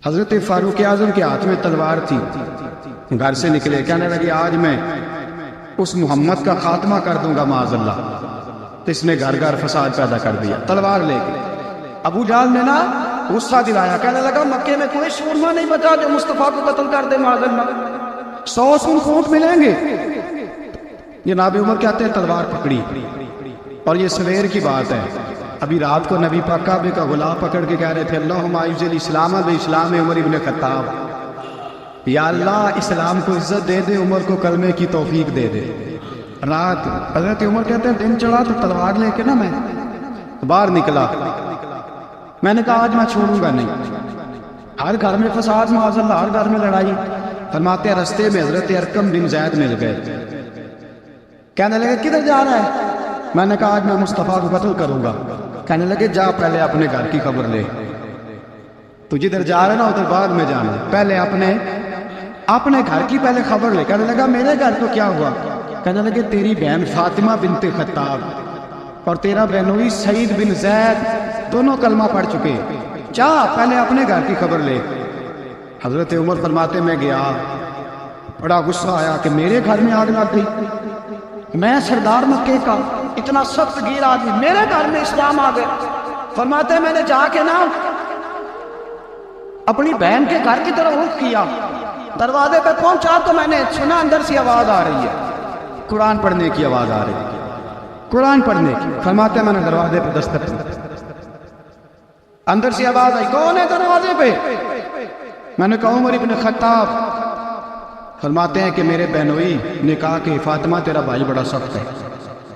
حضرت فاروق اعظم کے ہاتھ میں تلوار تھی، گھر سے نکلے، کہنے لگے آج میں اس محمد کا خاتمہ کر دوں گا معاذ اللہ۔ تو اس نے گھر گھر فساد پیدا کر دیا تلوار لے کے۔ ابو جہل نے نا غصہ دلایا، کہنے لگا مکے میں کوئی سورما نہیں بچا جو مصطفیٰ کو قتل کر دے معاذ اللہ، 100 سون ملیں گے۔ جناب عمر کہتے ہیں تلوار پکڑی، اور یہ سویر کی بات ہے، ابھی رات کو نبی پاک کعبے کا غلاف پکڑ کے کہہ رہے تھے اللہم اعز الاسلام باسلام عمر ابن خطاب، یا اللہ اسلام کو عزت دے دے، عمر کو کلمے کی توفیق دے دے۔ رات حضرت عمر کہتے ہیں دن چڑھا تو تلوار لے کے نا میں باہر نکلا، میں نے کہا آج میں چھوڑوں گا نہیں، ہر گھر میں فساد معاذ اللہ، ہر گھر میں لڑائی۔ فرماتے ہیں رستے میں حضرت ارقم بن زید مل گئے، کہنے لگے کدھر جا رہا ہے؟ میں نے کہا آج میں مصطفیٰ کو قتل کروں گا۔ کہنے لگے جا پہلے اپنے گھر کی خبر لے، تو جدھر جا رہے نا ادھر بعد میں جانا، پہلے اپنے گھر کی پہلے خبر لے۔ کہنے لگا میرے گھر کو کیا ہوا؟ کہنے لگے تیری بہن فاطمہ بنت خطاب اور تیرا بہنوئی سعید بن زید دونوں کلمہ پڑھ چکے، جا پہلے اپنے گھر کی خبر لے۔ حضرت عمر فرماتے میں گیا، بڑا غصہ آیا کہ میرے گھر میں آگ لگ گئی، میں سردار مکے کا اتنا سخت گیر آدمی، میرے گھر میں اسلام آ گئے۔ فرماتے ہیں میں نے جا کے نا اپنی بہن کے گھر کی طرف رخ کیا، دروازے پہ پہنچا تو میں نے سنا اندر سے آواز آ رہی ہے، قرآن پڑھنے کی آواز آ رہی ہے، قرآن پڑھنے کی۔ فرماتے ہیں میں نے دروازے پہ دستک دی، اندر سے آواز آئی کون ہے دروازے پہ؟ میں نے کہا عمر ابن خطاب۔ فرماتے ہیں کہ میرے بہنوئی نے کہا کہ فاطمہ تیرا بھائی بڑا سخت ہے۔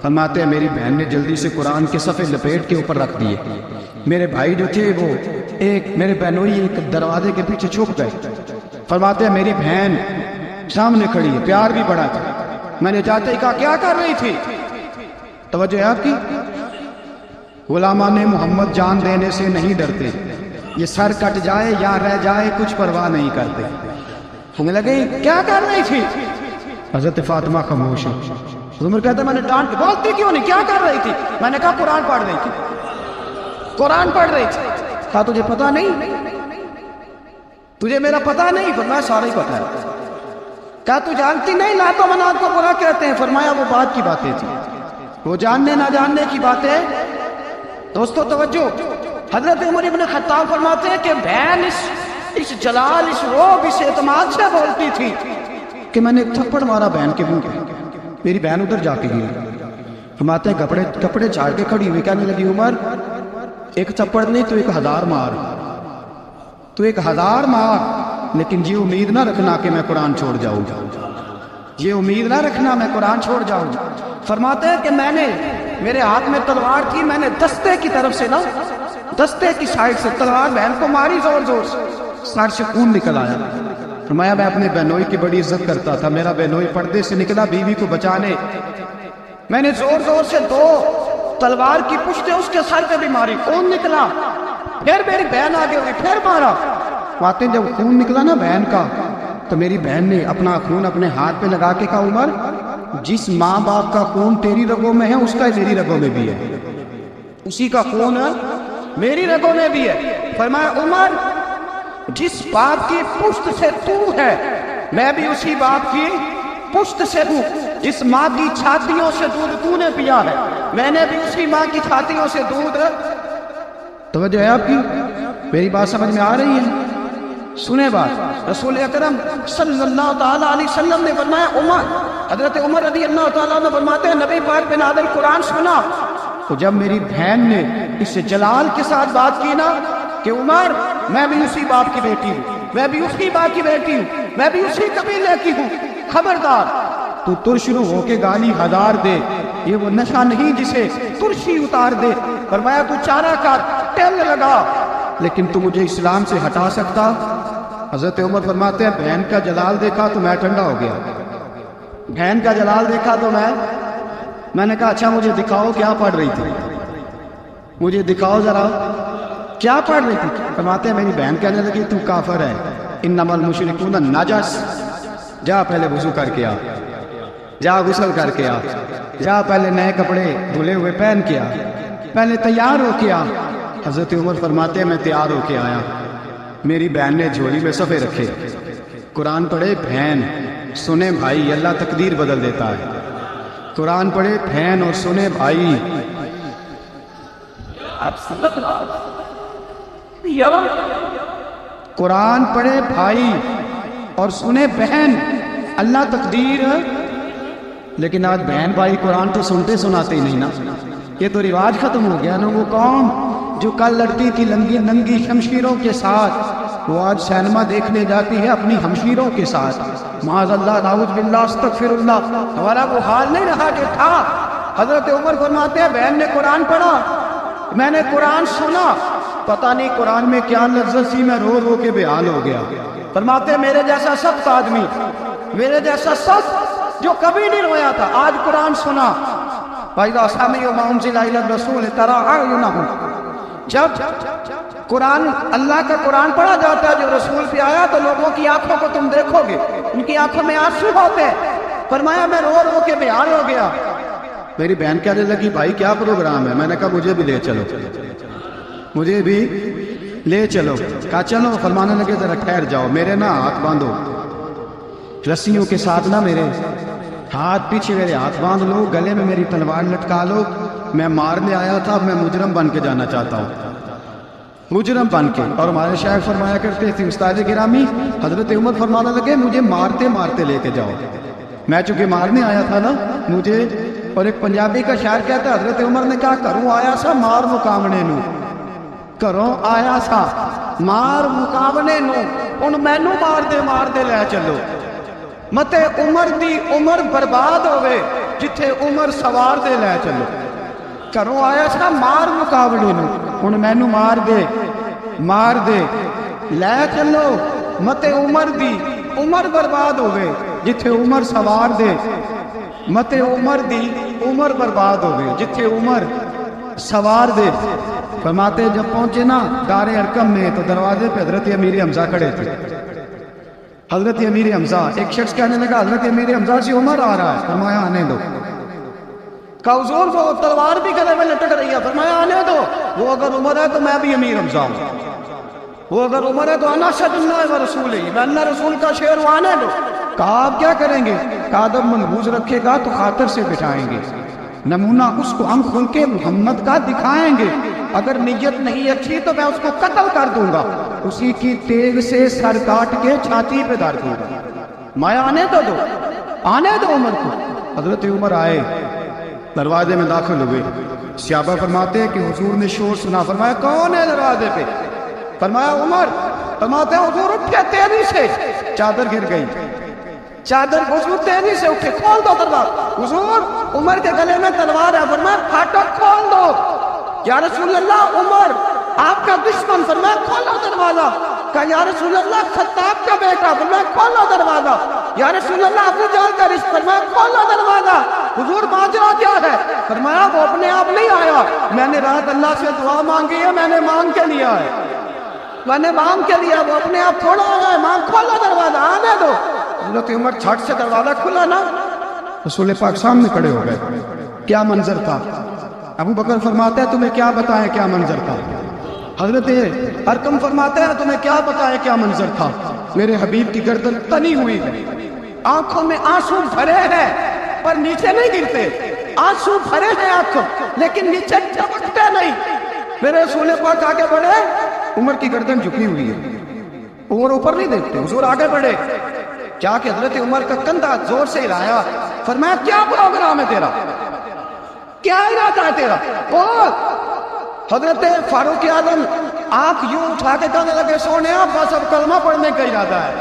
فرماتے ہیں میری بہن نے جلدی سے قرآن کے صفحے لپیٹ کے اوپر رکھ دیے، میرے بھائی جو تھے وہ میرے بہنوئی ایک دروازے کے پیچھے چھپ گئے۔ فرماتے ہیں میری بہن سامنے کھڑی ہے، پیار بھی بڑا تھا، میں نے جاتے ہی کہا کیا کر رہی تھی؟ توجہ ہے آپ کی؟ غلامان محمد جان دینے سے نہیں ڈرتے، یہ سر کٹ جائے یا رہ جائے کچھ پرواہ نہیں کرتے۔ ہمیں لگے کیا کر رہی تھی؟ حضرت فاطمہ خاموش ہے۔ عمر کہتا ہے میں نے ڈانٹ کے بولتی کیوں نہیں، کیا کر رہی تھی؟ میں نے کہا قرآن پڑھ رہی تھی، قرآن پڑھ رہی تھی۔ کہا تجھے پتا نہیں، تجھے میرا پتا نہیں؟ فرمایا سارا ہی پتا ہے۔ کہا تو جانتی نہیں لات و منات کو برا کہتے ہیں؟ فرمایا وہ بات کی باتیں تھی، وہ جاننے نہ جاننے کی باتیں۔ دوستو توجہ، حضرت عمر ابن خطاب فرماتے ہیں کہ بہن اس جلال، اس روب، اس اعتماد سے بولتی تھی کہ میں نے ایک تھپڑ مارا بہن کے منہ پہ، میری بہن ادھر جا کے گری۔ فرماتے ہیں کپڑے جھاڑ کے کھڑی ہوئی، کہنے لگی عمر ایک تھپڑ نہیں تو 1000 مار، تو 1000 مار، لیکن یہ امید نہ رکھنا کہ میں قرآن چھوڑ جاؤں گا، یہ امید نہ رکھنا میں قرآن چھوڑ جاؤں گا۔ فرماتے ہیں کہ میرے ہاتھ میں تلوار تھی، میں نے دستے کی طرف سے نا، دستے کی سائڈ سے تلوار بہن کو ماری زور زور سے، سر سے خون نکل آیا۔ فرمایا میں اپنے بہنوئی کی بڑی عزت کرتا تھا، میرا بہنوئی پردے سے نکلا بیوی کو بچانے، میں نے زور زور سے 2 تلوار کی پشتیں اس کے سر پہ بھی ماری، خون نکلا، پھر میری بہن آگے ہوئی، پھر مارا۔ آتے جب خون نکلا نا بہن کا، تو میری بہن نے اپنا خون اپنے ہاتھ پہ لگا کے کہا عمر جس ماں باپ کا خون تیری رگوں میں ہے اس کا میری رگوں میں بھی ہے، اسی کا خون میری رگوں میں بھی ہے۔ فرمایا عمر جس باپ کی پشت سے تو ہے میں بھی اسی باپ کی پشت سے ہوں، جس ماں کی چھاتیوں سے دودھ تو نے پیا ہے میں نے بھی اسی ماں کی چھاتیوں سے دودھ۔ توجہ ہے آپ کی؟ میری بات سمجھ میں آ رہی ہے؟ سنیں بات، رسول اکرم صلی اللہ تعالیٰ علیہ وسلم نے فرمایا عمر، حضرت عمر رضی اللہ تعالیٰ عنہ فرماتے ہیں نبی پاک نے نازل قرآن سنا تو جب میری بہن نے اس جلال کے ساتھ بات کی نا کہ عمر میں بھی اسی باپ کی بیٹی ہوں، میں بھی اسی باپ کی بیٹی ہوں، میں بھی اسی قبیلے کی ہوں، خبردار تو ترشرو ہو کے گالی 1000 دے، یہ وہ نشہ نہیں جسے ترشی اتار دے۔ فرمایا تو چارہ کر، ٹیل لگا، لیکن تو مجھے اسلام سے ہٹا سکتا؟ حضرت عمر فرماتے ہیں بہن کا جلال دیکھا تو میں ٹھنڈا ہو گیا، بہن کا جلال دیکھا تو میں نے کہا اچھا مجھے دکھاؤ کیا پڑھ رہی تھی، مجھے دکھاؤ ذرا کیا پڑھ رہی تھی۔ فرماتے ہیں میری بہن کہنے لگی تو کافر ہے، انما المشرکون نجس، جا پہلے وضو کر کے آ، جا غسل کر کے آ، جا پہلے نئے کپڑے دھلے ہوئے پہن کے آ، پہلے تیار ہو کے آ۔ حضرت عمر فرماتے ہیں میں تیار ہو کے آیا، میری بہن نے جھولی میں صفحے رکھے، قرآن پڑھے بہن، سنے بھائی، اللہ تقدیر بدل دیتا ہے۔ قرآن پڑھے بہن اور سنے بھائی، قرآن پڑھے بھائی اور سنے بہن، اللہ تقدیر۔ لیکن آج بہن بھائی قرآن تو سنتے سناتے ہی نہیں نا، یہ تو رواج ختم ہو گیا نا۔ وہ قوم جو کل لڑتی تھی ننگی شمشیروں کے ساتھ، وہ آج سینما دیکھنے جاتی ہے اپنی ہمشیروں کے ساتھ۔ معاذ اللہ، نعوذ باللہ، استغفر اللہ۔ ہمارا وہ حال نہیں رہا جو تھا۔ حضرت عمر فرماتے ہیں بہن نے قرآن پڑھا، میں نے قرآن سنا، پتہ نہیں قرآن میں کیا لذت سی، میں رو رو کے بےحال ہو گیا۔ فرماتے ہیں میرے جیسا سخت آدمی، میرے جیسا سخت جو کبھی نہیں رویا تھا، آج قرآن سنا۔ فَإِذَا سَمِعُوا مَا أُنزِلَ إِلَى الرَّسُولِ تَرَىٰ أَعْيُنَهُمْ، جب قرآن، اللہ کا قرآن پڑھا جاتا ہے جو رسول پہ آیا، تو لوگوں کی آنکھوں کو تم دیکھو گے، ان کی آنکھوں میں آنسو ہوتے ہیں۔ فرمایا میں رو رو کے بےحال ہو گیا۔ میری بہن کہنے لگی بھائی کیا پروگرام ہے؟ میں نے کہا مجھے بھی لے چلو، مجھے بھی لے چلو۔ کہا چلو۔ فرمانے لگے ذرا ٹھہر جاؤ، میرے نا ہاتھ باندھو رسیوں کے ساتھ، نا میرے ہاتھ پیچھے، میرے ہاتھ باندھ لو، گلے میں میری تلوار لٹکا لو، میں مارنے آیا تھا، میں مجرم بن کے جانا چاہتا ہوں، مجرم بن کے۔ اور ہمارے شاعر فرمایا کرتے تھے استاد گرامی، حضرت عمر فرمانے لگے مجھے مارتے مارتے لے کے جاؤ، میں چونکہ مارنے آیا تھا نا مجھے۔ اور ایک پنجابی کا شاعر کہتا ہے حضرت عمر نے کہا کروں آیا سا مار مقامنے نو، کروں آیا سا مار مقامنے نو، ان مینو مار دے لے چلو، متے عمر دی عمر برباد ہوئے، جتھے عمر سوار دے لے چلو۔ کروں آیا سا مار مقابلے نو، ان مینو مار دے لے چلو، متے عمر دی عمر برباد ہوئے، جتھے عمر سوار دے، متے عمر دی عمر برباد ہوئے، جتھے عمر سوار دے۔ فرماتے جب پہنچے نا دار ارقم میں، تو دروازے پہ حضرت امیر حمزہ کھڑے تھے۔ حضرت امیر حمزہ، ایک شخص کہنے لگا حضرت امیر حمزہ سے عمر آ رہا ہے۔ فرمایا آنے دو۔ کہا حضور وہ تلوار بھی گلے میں لٹک رہی ہے۔ فرمایا آنے دو، وہ اگر عمر ہے تو میں بھی امیر حمزہ ہوں، وہ اگر عمر ہے تو انا اشہد اللہ و رسول ہی، میں اللہ رسول کا شعر ہوں، آنے دو۔ کہا آپ کیا کریں گے؟ کہا ادب منبوذ رکھے گا تو خاطر سے بٹھائیں گے، نمونہ اس کو ہم کھل کے محمد کا دکھائیں گے، اگر نیت نہیں اچھی تو میں اس کو قتل کر دوں گا، اسی کی تیغ سے سر کاٹ کے چھاتی پہ دھر دوں گا۔ مایا آنے تو دو، آنے دو عمر کو۔ حضرت عمر آئے، دروازے میں داخل ہوئے۔ صحابہ فرماتے ہیں کہ حضور نے شور سنا، فرمایا کون ہے دروازے پہ؟ فرمایا عمر۔ فرماتے ہیں حضور اٹھے تیزی سے، چادر گر گئی، چادر حضور تیزی سے اٹھے، کھول دو دروازہ۔ حضور عمر کے گلے میں تلوار ہے، فرمایا پھاٹک کھول دو۔ یا رسول اللہ عمر آپ کا دشمن، فرمایا کھولو دروازہ۔ کہا یا رسول اللہ خطاب کا بیٹا، فرمایا کھولو دروازہ۔ یا رسول اللہ ابو جہل کا رشتہ، فرمایا کھولو دروازہ۔ حضور ماجرا کیا ہے؟ فرمایا وہ اپنے آپ نہیں آیا، میں نے رات اللہ سے دعا مانگی ہے، میں نے مانگ کے لیا ہے، میں نے مانگ کے لیا، وہ اپنے آپ تھوڑا آیا ہے، مانگ کھولو دروازہ، آنے دو۔ حضرت عمر چھٹ سے دروازہ کھلا نا، رسول پاک سامنے کھڑے ہو گئے۔ کیا منظر تھا؟ ابو بکر فرماتے ہیں تمہیں کیا بتائیں کیا منظر تھا؟ حضرت ارقم فرماتے ہیں تمہیں کیا بتائیں کیا منظر تھا؟ میرے حبیب کی گردن تنی ہوئی ہے، آنکھوں میں آنسو بھرے ہیں پر نیچے نہیں گرتے، آنسو بھرے ہیں آنکھوں لیکن نیچے ٹپکتے نہیں۔ میرے رسول پاک آگے بڑھے، عمر کی گردن جھکی ہوئی ہے، عمر اوپر نہیں دیکھتے، حضور آگے بڑھے، جا کے حضرت عمر کا کندھا زور سے ہلایا، فرمایا کیا پروگرام ہے تیرا، کیا ارادہ ہے تیرا، بول۔ حضرت فاروق اعظم آنکھ یوں اٹھا کے کہنے لگے سونیا بس اب کلمہ پڑھنے کا ارادہ ہے،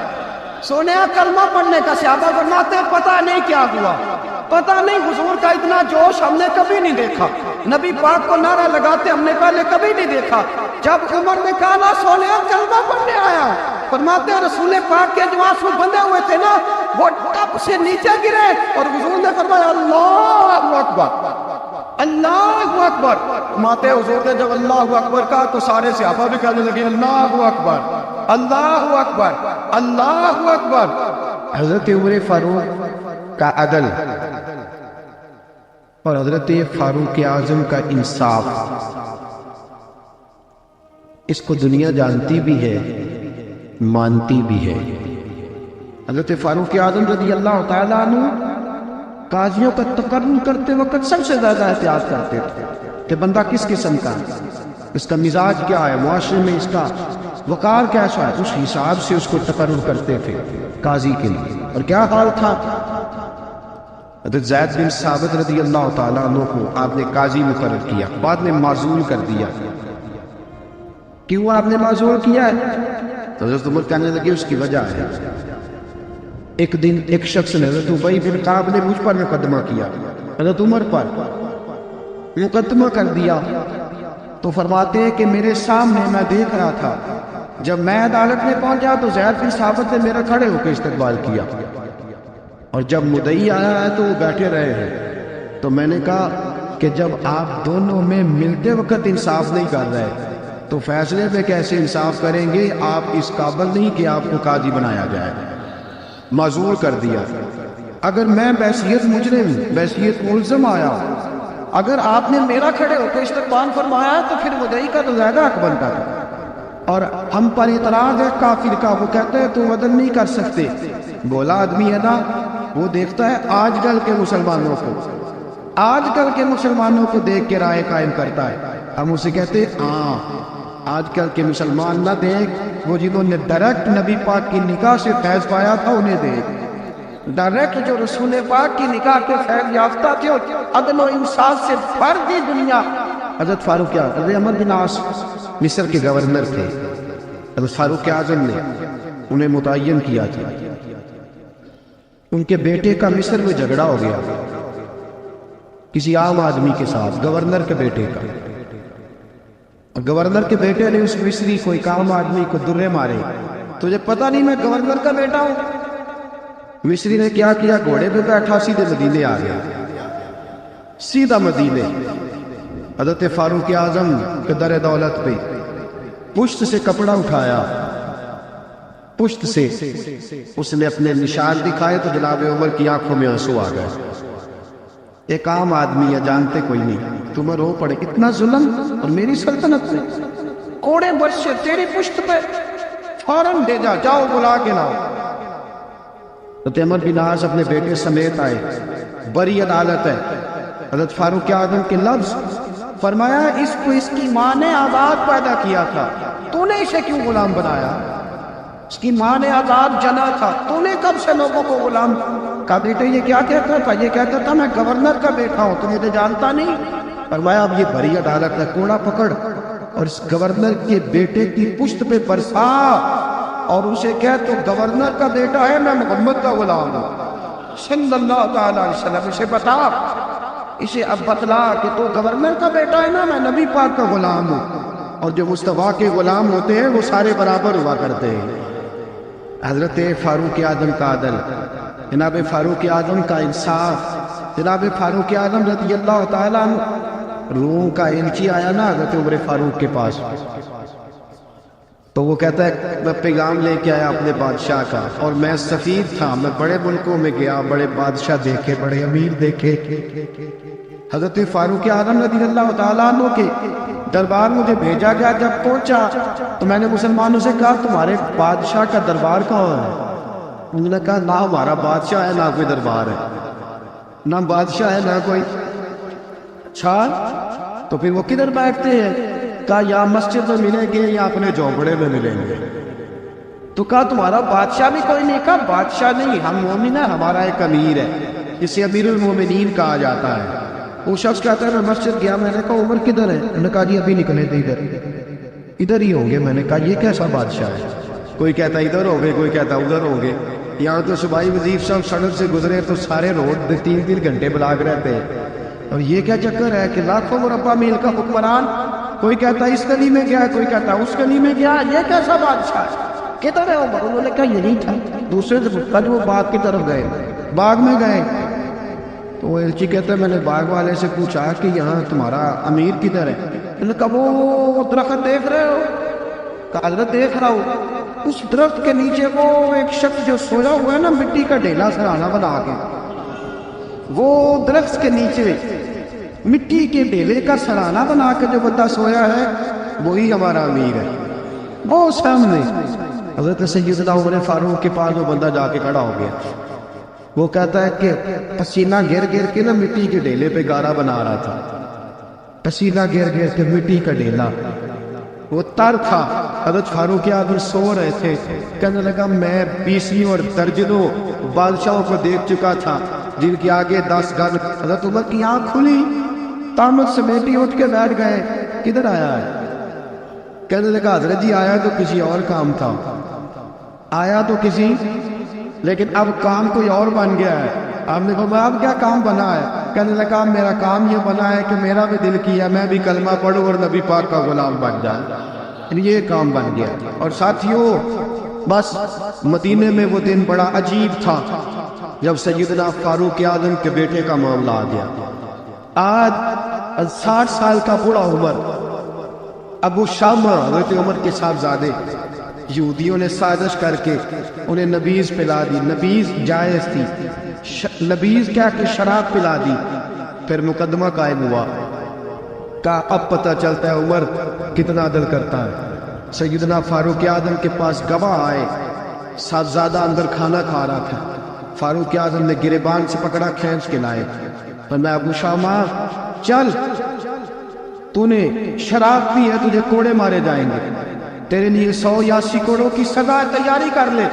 سونیا کلمہ پڑھنے کا۔ صحابہ فرماتے ہیں پتہ نہیں کیا ہوا، پتہ نہیں، حضور کا اتنا جوش ہم نے کبھی نہیں دیکھا، نبی پاک کو نعرہ لگاتے ہم نے پہلے کبھی نہیں دیکھا۔ جب عمر نے کہا نا سونیا کلمہ پڑھنے آیا، فرماتے ہیں رسول پاک کے جو آنسو بندے ہوئے تھے نا وہ ٹپ سے نیچے گرے، اور حضور نے فرمایا اللہ اکبر، اللہ اکبر۔ فرماتے ہیں حضور نے جب اللہ اکبر کہا تو سارے صحابہ بھی کہنے لگے اللہ اکبر، اللہ اکبر، اللہ اکبر۔ حضرت عمر فاروق کا عدل اور حضرت فاروق اعظم کا انصاف، اس کو دنیا جانتی بھی ہے مانتی بھی ہے۔ حضرت فاروق اعظم رضی اللہ تعالیٰ عنہ قاضیوں کا تقرر کرتے وقت سب سے زیادہ احتیاط کرتے تھے کہ بندہ کس قسم کا ہے، اس کا مزاج کیا ہے، معاشرے میں اس کا وقار کیسا ہے، اس حساب سے اس کو تقرر کرتے تھے قاضی کے لیے۔ اور کیا حال تھا، حضرت زید بن ثابت رضی اللہ تعالیٰ عنہ کو آپ نے قاضی مقرر کیا، بعد میں معزول کر دیا۔ کیوں آپ نے معزول کیا ہے؟ تو حضرت عمر کہنے لگے اس کی وجہ ہے، ایک دن ایک شخص نے، حضرت ابی بن کعب نے مجھ پر مقدمہ کیا، حضرت عمر پر مقدمہ کر دیا، تو فرماتے ہیں کہ میرے سامنے میں دیکھ رہا تھا، جب میں عدالت میں پہنچا تو زید بن ثابت نے میرا کھڑے ہو کے استقبال کیا، اور جب مدعی آیا ہے تو وہ بیٹھے رہے ہیں۔ تو میں نے کہا کہ جب آپ دونوں میں ملتے وقت انصاف نہیں کر رہے تو فیصلے پہ کیسے انصاف کریں گے؟ آپ اس قابل نہیں کہ آپ کو قاضی بنایا جائے، معزول کر دیا۔ اگر میں بحیثیت مجرم، بحیثیت ملزم آیا، اگر آپ نے میرا کھڑے ہو کے استقبال فرمایا تو پھر مدعی کا تو زیادہ حق بنتا تھا، اور ہم پر اعتراض ہے کافر کا، وہ کہتے ہیں تم عدل نہیں کر سکتے۔ بولا آدمی ہے نا، وہ دیکھتا ہے آج کل کے مسلمانوں کو، آج کل کے مسلمانوں کو دیکھ کے رائے قائم کرتا ہے۔ ہم اسے کہتے ہیں ہاں آج کل کے مسلمان نہ دیکھ، وہ جنہوں نے ڈائریکٹ نبی پاک کی نکاح سے فیض پایا تھا انہیں دیکھ، ڈائریکٹ جو رسول پاک کی نکاح کے فیض یافتہ تھے، عدل و انصاف سے بھر دی دنیا۔ حضرت فاروق اعظم، حضرت عمرو بن عاص مصر کے گورنر تھے، حضرت فاروق اعظم نے انہیں متعین کیا تھا۔ ان کے بیٹے کا مصر میں جھگڑا ہو گیا کسی عام آدمی کے ساتھ، گورنر کے بیٹے کا، اور گورنر کے بیٹے نے اس مصری کو، ایک عام آدمی کو درے مارے۔ تجھے پتہ نہیں میں گورنر کا بیٹا ہوں؟ مصری نے کیا کیا، گھوڑے پہ بیٹھا سیدھے مدینے آ گیا، سیدھا مدینے۔ حضرت فاروق اعظم کے در دولت پہ پشت سے کپڑا اٹھایا، پشت سے اس نے اپنے نشان دکھائے تو جناب عمر کی آنکھوں میں آنسو آ گئے۔ ایک عام آدمی ہے، جانتے کوئی نہیں، تمہیں رو پڑے، اتنا ظلم، اور میری سلطنت میں کوڑے برش سے تیری پشت پہ، فوراً دے جا، جاؤ بلا کے لاؤ۔ حضرت عمرو بن عاص اپنے بیٹے سمیت آئے، بڑی عدالت ہے۔ حضرت فاروق اعظم کے لفظ فرمایا اس کو اس کی ماں نے آزاد پیدا کیا تھا، تو نے اسے کیوں غلام بنایا؟ اس کی ماں نے آزاد جنا تھا، تو نے کب سے لوگوں کو غلام؟ کہا بیٹے یہ کیا کہتا تھا؟ یہ کہتا تھا میں گورنر کا بیٹا ہوں، تمہیں تو جانتا نہیں۔ فرمایا اب یہ بڑی عدالت ہے، کوڑا پکڑ اور اس گورنر کے بیٹے کی پشت پہ برسا، اور اسے کہہ تو گورنر کا بیٹا ہے، میں محمد کا غلام ہوں صلی اللہ تعالیٰ علیہ وسلم۔ اسے بتا، اسے اب بتلا کہ تو گورنر کا بیٹا ہے نا، میں نبی پاک کا غلام ہوں، اور جو مصطفیٰ کے غلام ہوتے ہیں وہ سارے برابر ہوا کرتے ہیں۔ حضرت فاروق اعظم کا عدل، جناب فاروق اعظم کا انصاف، جناب فاروق اعظم رضی اللہ تعالیٰ عنہ، روم کا ایلچی آیا نا حضرت عمر فاروق کے پاس، تو وہ کہتا ہے میں پیغام لے کے آیا اپنے بادشاہ کا، اور میں سفیر تھا، میں بڑے ملکوں میں گیا، بڑے بادشاہ دیکھے، بڑے امیر دیکھے۔ حضرت فاروق اعظم رضی اللہ تعالیٰ عنہ کے دربار مجھے بھیجا گیا، جب پہنچا تو میں نے مسلمانوں سے کہا تمہارے بادشاہ کا دربار کہاں ہے؟ انہوں نے کہا نہ ہمارا بادشاہ ہے نہ کوئی دربار ہے، نہ بادشاہ ہے نہ کوئی۔ اچھا تو پھر وہ کدھر بیٹھتے ہیں؟ کہا یا مسجد میں ملیں گے یا اپنے جھونپڑے میں ملیں گے۔ تو کہا تمہارا بادشاہ بھی کوئی نہیں؟ کہا بادشاہ نہیں، ہم مومن ہیں، ہمارا ایک امیر ہے، جسے امیر المومنین کہا جاتا ہے۔ وہ شخص کہتا ہے میں مسجد گیا، میں نے کہا عمر کدھر ہے؟ انہوں نے کہا جی ابھی نکلے تھے ادھر ہی ہوں گے۔ میں نے کہا یہ کیسا بادشاہ ہے؟ کوئی کہتا ادھر ہوں گے، کوئی کہتا ادھر ہوں گے۔ یہاں تو صوبائی وزیر صاحب سڑک سے گزرے تو سارے روڈ 3 گھنٹے بلاک رہتے ہیں، اور یہ کیا چکر ہے کہ لاکھوں مربع میل کا حکمران، کوئی کہتا اس گلی میں گیا، کوئی کہتا اس گلی میں گیا، یہ کیسا بادشاہ ہے؟ کدھر ہے عمر؟ انہوں نے کہا یہی تھا۔ دوسرے دن وہ باغ کی طرف گئے، باغ میں گئے تو وہ ایلچی کہتا ہے میں نے باغ والے سے پوچھا کہ یہاں تمہارا امیر کدھر ہے؟ انہوں نے کہا وہ درخت دیکھ رہے ہو؟ کہا حضرت دیکھ رہا ہوں۔ اس درخت کے نیچے وہ ایک شخص جو سویا ہوا ہے نا، مٹی کا ڈھیلا سرانا بنا کے، وہ درخت کے نیچے مٹی کے ڈھیلے کا سرانا بنا کے جو بندہ سویا ہے وہی ہمارا امیر ہے، وہ سامنے۔ حضرت سیدنا عمر فاروق کے پاس وہ بندہ جا کے کھڑا ہو گیا. وہ کہتا ہے کہ پسینہ گر گر کے نا مٹی کے ڈھیلے پہ گارا بنا رہا تھا. پسینہ گر گر کے مٹی کا ڈھیلا وہ تر تھا. حضرت فاروق اعظم سو رہے تھے. کہنے لگا میں 20 اور درجنوں بادشاہوں کو دیکھ چکا تھا جن کے آگے 10 گن. حضرت عمر کی آنکھ کھلی, تامت سمیٹی اٹھ کے بیٹھ گئے. کدھر آیا ہے؟ کہنے لگا حضرت جی آیا تو کسی اور کام تھا, آیا تو کسی, لیکن اب کام کوئی اور بن گیا ہے. آپ نے فرمایا اب کیا کام بنا ہے؟ کہنے لگا میرا کام یہ بنا ہے کہ میرا بھی دل کیا میں بھی کلمہ پڑھوں اور نبی پاک کا غلام بن جاؤں. یہ کام بن گیا. اور ساتھیوں بس مدینے میں وہ دن بڑا عجیب تھا جب سیدنا فاروق اعظم کے بیٹے کا معاملہ آ گیا. آج 60 سال کا بوڑھا عمر ابو شامہ حضرت عمر کے صاحبزادے یہودیوں نے سازش کر کے انہیں نبیذ پلا دی. نبیذ جائز تھی, نبیذ کیا کہ شراب پلا دی. پھر مقدمہ قائم ہوا. کہا اب پتہ چلتا ہے عمر کتنا عدل کرتا ہے. سیدنا فاروق اعظم کے پاس گواہ آئے. صاحبزادہ اندر کھانا کھا رہا تھا. فاروق اعظم نے گریبان سے پکڑا, کھینچ کے لائے. فرمایا ابو شامہ چل, تو نے شراب پی ہے, تجھے کوڑے مارے جائیں گے, تیرے لیے 100 یا 80 کوڑوں کی سزا تیاری کر لے.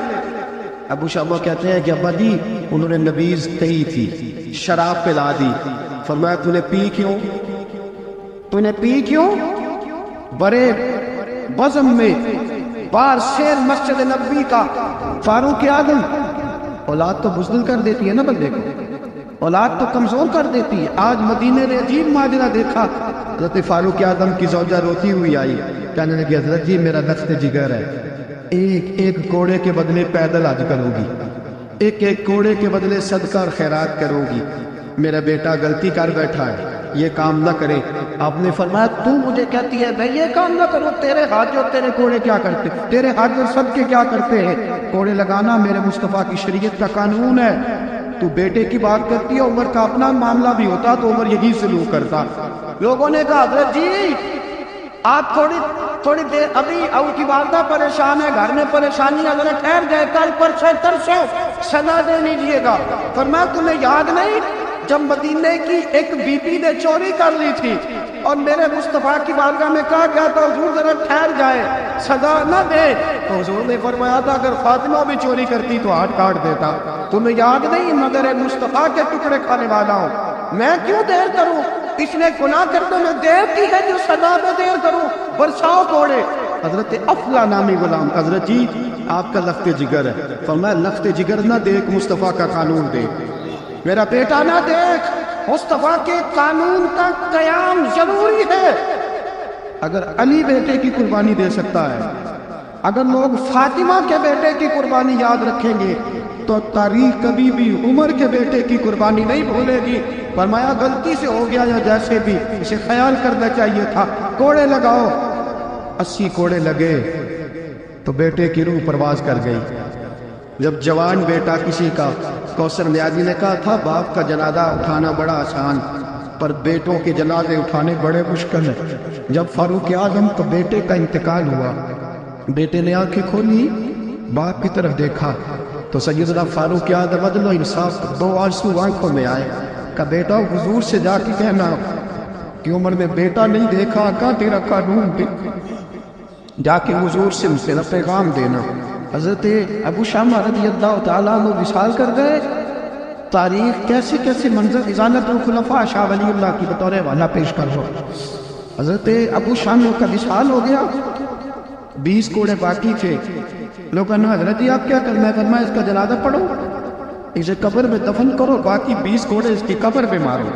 ابو شامہ کہتے ہیں کہ ابا جی انہوں نے نبیذ کہی تھی, شراب پلا دی. فرمایا تو نے پی کیوں؟ تو نے پی کیوں؟ بڑے بزم میں بار شیر مسجد نبی کا فاروق اعظم. اولاد تو بزدل کر دیتی ہے نا بندے کو, اولاد تو کمزور کر دیتی ہے. آج مدینے نے عجیب ماجرا دیکھا. حضرت فاروق اعظم کی زوجہ روتی ہوئی آئی, کہنے لگی حضرت جی میرا لخت جگر ہے, ایک کوڑے کے بدلے پیدل حج کروں گی, ایک کوڑے کے بدلے صدقہ اور خیرات کروں گی. میرا بیٹا غلطی کر بیٹھا ہے, یہ کام نہ کرے. آپ نے فرمایا تو مجھے کہتی ہے میں یہ کام نہ کروں؟ تیرے ہاتھ اور تیرے کوڑے کیا کرتے, تیرے ہاتھ اور صدقے کیا کرتے ہیں؟ کوڑے لگانا میرے مصطفیٰ کی شریعت کا قانون ہے. تو بیٹے کی بات کرتی ہے, عمر کا اپنا معاملہ بھی ہوتا تو عمر یہی سلوک کرتا. لوگوں نے کہا حضرت جی آپ تھوڑی دیر, ابھی ان کی والدہ پریشان ہے, گھر میں پریشانی ہے, ذرا ٹھہر جائے, کل پرسوں ترسوں سزا دے لیجیے گا. فرمایا تمہیں یاد نہیں جب مدینے کی ایک بی بی نے چوری کر لی تھی اور میرے مصطفیٰ کی بارگاہ میں کہا گیا تھا حضور ذرا ٹھہر جائے, سزا نہ دے, تو حضور نے فرمایا تھا اگر فاطمہ بھی چوری کرتی تو ہاتھ کاٹ دیتا. تمہیں یاد نہیں مگر مصطفیٰ کے ٹکڑے کھانے والا ہوں, میں کیوں دیر کروں؟ اس نے گناہ کرنے میں دیر کی ہے جو سزا میں دیر کروں, برساؤ کوڑے. حضرت افلا نامی غلام, حضرت جی آپ کا لخت جگر ہے. فرمایا لخت جگر نہ دیکھ, مصطفیٰ کا قانون دیکھ. میرا بیٹا نہ دیکھ, مصطفیٰ کے قانون کا قیام ضروری ہے. اگر علی بیٹے کی قربانی دے سکتا ہے, اگر لوگ فاطمہ کے بیٹے کی قربانی یاد رکھیں گے تو تاریخ کبھی بھی عمر کے بیٹے کی قربانی نہیں بھولے گی. فرمایا غلطی سے ہو گیا یا جیسے بھی, اسے خیال کرنا چاہیے تھا. کوڑے لگاؤ. 80 کوڑے لگے تو بیٹے کی روح پرواز کر گئی. جب جوان بیٹا کسی کا, کوثر نیازی نے کہا تھا باپ کا جنازہ اٹھانا بڑا آسان پر بیٹوں کے جنازے اٹھانے بڑے مشکل ہیں. جب فاروق اعظم کا بیٹے کا انتقال ہوا, بیٹے نے آنکھیں کھولی, باپ کی طرف دیکھا تو سیدنا فاروق اعظم عدل و انصاف 2 آنسو آنکھوں میں آئے. کہا بیٹا حضور سے جا کے کہنا کہ عمر نے بیٹا نہیں دیکھا, آقا تیرا قانون دے, جا کے حضور سے میرا پیغام دینا. حضرت ابو شامہ رضی اللہ تعالیٰ عنہ وصال کر گئے. تاریخ کیسے کیسے منظر ازالت الخلفاء شاہ ولی اللہ کی بطور والا پیش کر رہا. حضرت ابو شامہ کا وصال ہو گیا, 20 کوڑے باقی تھے. لوگوں نے حضرت جی آپ کیا کرنا ہے؟ فرمایا اس کا جنازہ پڑھو, اسے قبر میں دفن کرو, باقی 20 کوڑے اس کی قبر پہ مارو,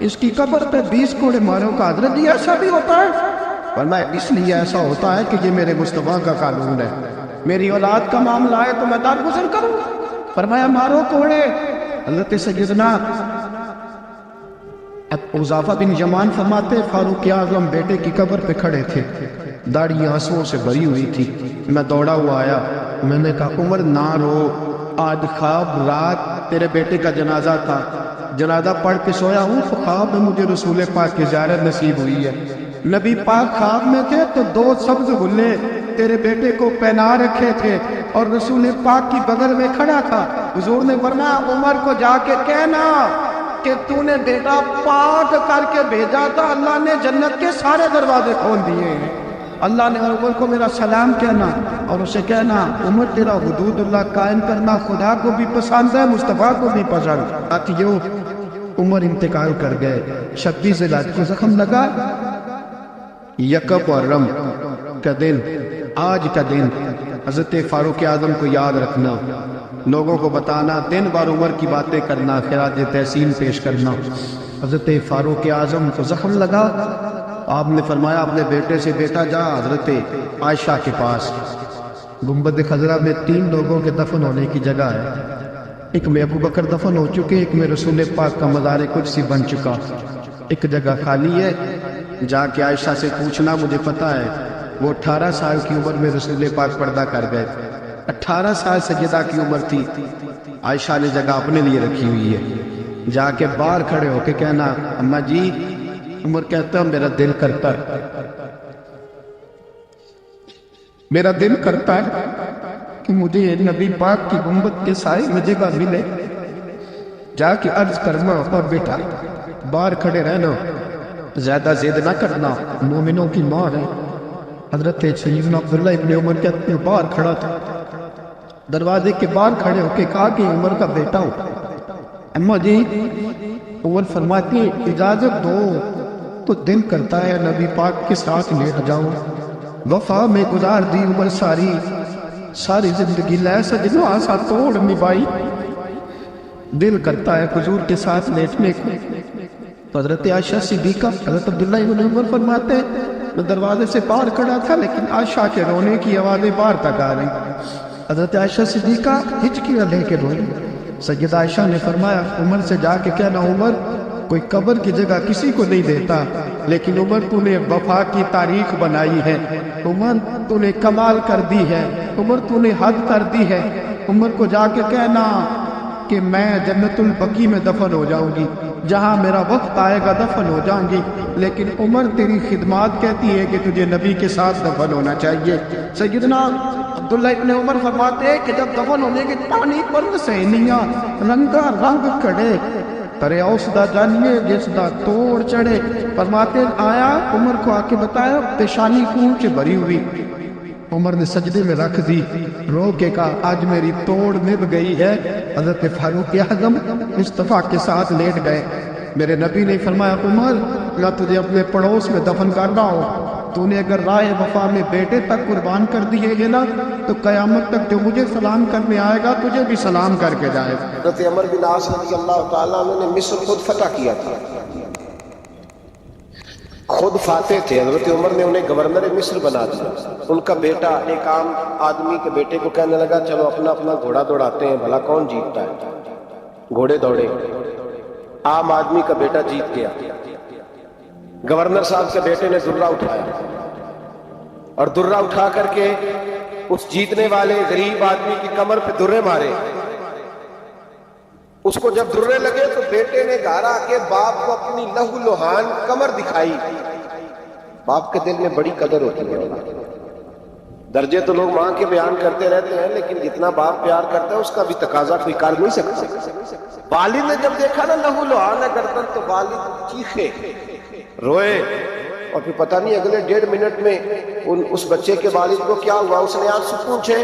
اس کی قبر پہ 20 کوڑے مارو. کا حضرت جی ایسا بھی ہوتا ہے؟ فرمایا اس لیے ایسا ہوتا ہے کہ یہ میرے مصطفیٰ کا قانون ہے. میری اولاد کا معاملہ ہے تو میں درگزر کروں. فرمایا مارو کوڑے. حضرت سیدنا حذیفہ بن یمان فرماتے فاروق اعظم بیٹے کی قبر پہ کھڑے تھے, داڑھی آنسوؤں سے بھری ہوئی تھی. میں دوڑا ہوا آیا, میں نے کہا عمر نہ رو, آج خواب رات تیرے بیٹے کا جنازہ تھا, جنازہ پڑھ کے سویا ہوں تو خواب میں مجھے رسول پاک کی زیارت نصیب ہوئی ہے. نبی پاک خواب میں تھے تو 2 سبز غلے تیرے بیٹے کو پہنا رکھے تھے اور رسول پاک کی بغل میں کھڑا تھا۔ حضور نے فرمایا عمر کو جا کے کہنا کہ تو نے بیٹا پاک کر کے بھیجا تھا، اللہ نے جنت کے سارے دروازے کھول دیے ہیں۔ اللہ نے عمر کو میرا سلام کہنا اور اسے کہنا عمر تیرا حدود اللہ قائم کرنا خدا کو بھی پسند ہے، مصطفیٰ کو بھی پسند۔ ساتھیو عمر انتقال کر گئے، 26 ذوالحج کو زخم لگا۔ یکم محرم کا دن، آج کا دن حضرت فاروق اعظم کو یاد رکھنا، لوگوں کو بتانا، دن بار عمر کی باتیں کرنا، خراج تحسین پیش کرنا۔ حضرت فاروق اعظم کو زخم لگا، آپ نے فرمایا اپنے بیٹے سے بیٹا جا حضرت عائشہ کے پاس، گنبد خضرا میں 3 لوگوں کے دفن ہونے کی جگہ ہے، ایک میں ابو بکر دفن ہو چکے، ایک میں رسول پاک کا مزار قدسی بن چکا، ایک جگہ خالی ہے، جا کے عائشہ سے پوچھنا، مجھے پتا ہے وہ 18 سال کی عمر میں رسول پاک پردہ کر گئے، 18 سال سیدہ کی عمر تھی، عائشہ نے جگہ اپنے لیے رکھی ہوئی ہے، جا کے باہر کھڑے ہو کے کہنا اماں جی، عمر کہتا ہے میرا دل کرتا ہے، میرا دل کرتا ہے کہ مجھے نبی پاک کی گنبد کے سائے میں جگہ ملے، جا کے عرض کرنا اور بیٹا باہر کھڑے رہنا، زیادہ زید نہ کرنا، مومنوں کی ماں ہے۔ حضرت سیدنا عبداللہ ابن عمر کہتے ہیں باہر کھڑا تھا، دروازے کے باہر کھڑے ہو کے کہا کہ عمر کا بیٹا ہو، اماں جی عمر فرماتی ہیں اجازت دو تو دل کرتا ہے نبی پاک کے ساتھ لیٹ جاؤں، وفا میں گزار دی عمر ساری زندگی لے سجنو آسا توڑ نبھائی، دل کرتا ہے حضور کے ساتھ لیٹنے کو۔ تو حضرت عائشہ صدیقہ، حضرت عبداللہ ابن عمر فرماتے ہیں میں دروازے سے باہر کھڑا تھا لیکن عائشہ کے رونے کی آوازیں باہر تک آ رہی، حضرت عائشہ صدیقہ ہچکیاں لے کے روئی۔ سیدہ عائشہ نے فرمایا عمر سے جا کے کہنا عمر کوئی قبر کی جگہ کسی کو نہیں دیتا، لیکن عمر تو نے وفا کی تاریخ بنائی ہے، عمر تو نے کمال کر دی ہے، عمر تو نے حد کر دی ہے، عمر کو جا کے کہنا کہ میں جنت البقیع میں دفن ہو جاؤں گی، جہاں میرا وقت آئے گا دفن ہو جاؤں گی، لیکن عمر تیری خدمات کہتی ہے کہ تجھے نبی کے ساتھ دفن ہونا چاہیے۔ سیدنا عبداللہ ابن عمر فرماتے ہیں کہ جب دفن ہونے کے پانی پر سینیاں رنگا رنگ کھڑے ترے اوسدہ جانیے جس دا توڑ چڑھے، فرماتے آیا عمر کو آ کے بتایا پیشانی خون سے بھری ہوئی، عمر نے سجدے میں رکھ دی، رو کے کہا آج میری توڑ نبھ گئی ہے۔ حضرت فاروق اعظم مصطفیٰ کے ساتھ لیٹ گئے، میرے نبی نے فرمایا عمر نہ تجھے اپنے پڑوس میں دفن کرنا ہو، تو نے اگر راہ وفا میں بیٹے تک قربان کر دیے گے نا تو قیامت تک جو مجھے سلام کرنے آئے گا تجھے بھی سلام کر کے جائے گا۔ حضرت عمر بن عاص رضی اللہ تعالیٰ عنہ نے مصر خود فتح کیا تھا، خود فاتح تھے، حضرت عمر نے انہیں گورنر مصر بنا دیا۔ ان کا بیٹا ایک عام آدمی کے بیٹے کو کہنے لگا چلو اپنا اپنا گھوڑا دوڑاتے ہیں بھلا کون جیتتا ہے، گھوڑے دوڑے، عام آدمی کا بیٹا جیت گیا، گورنر صاحب کے بیٹے نے درہ اٹھایا اور درہ اٹھا کر کے اس جیتنے والے غریب آدمی کی کمر پہ درے مارے، اس کو جب درے لگے تو بیٹے نے گھر آ کے باپ کو اپنی لہو لہان کمر دکھائی۔ باپ کے دل میں بڑی قدر ہوتی ہے، درجے تو لوگ ماں کے بیان کرتے رہتے ہیں لیکن جتنا باپ پیار کرتا ہے اس کا بھی تقاضا کوئی کر نہیں سکتا۔ والد نے جب دیکھا نا لہو لہان ہے گردن تو والد چیخے روئے، اور پھر پتہ نہیں اگلے 1.5 منٹ میں اس بچے کے والد کو کیا ہوا، اس نے آنسو پوچھے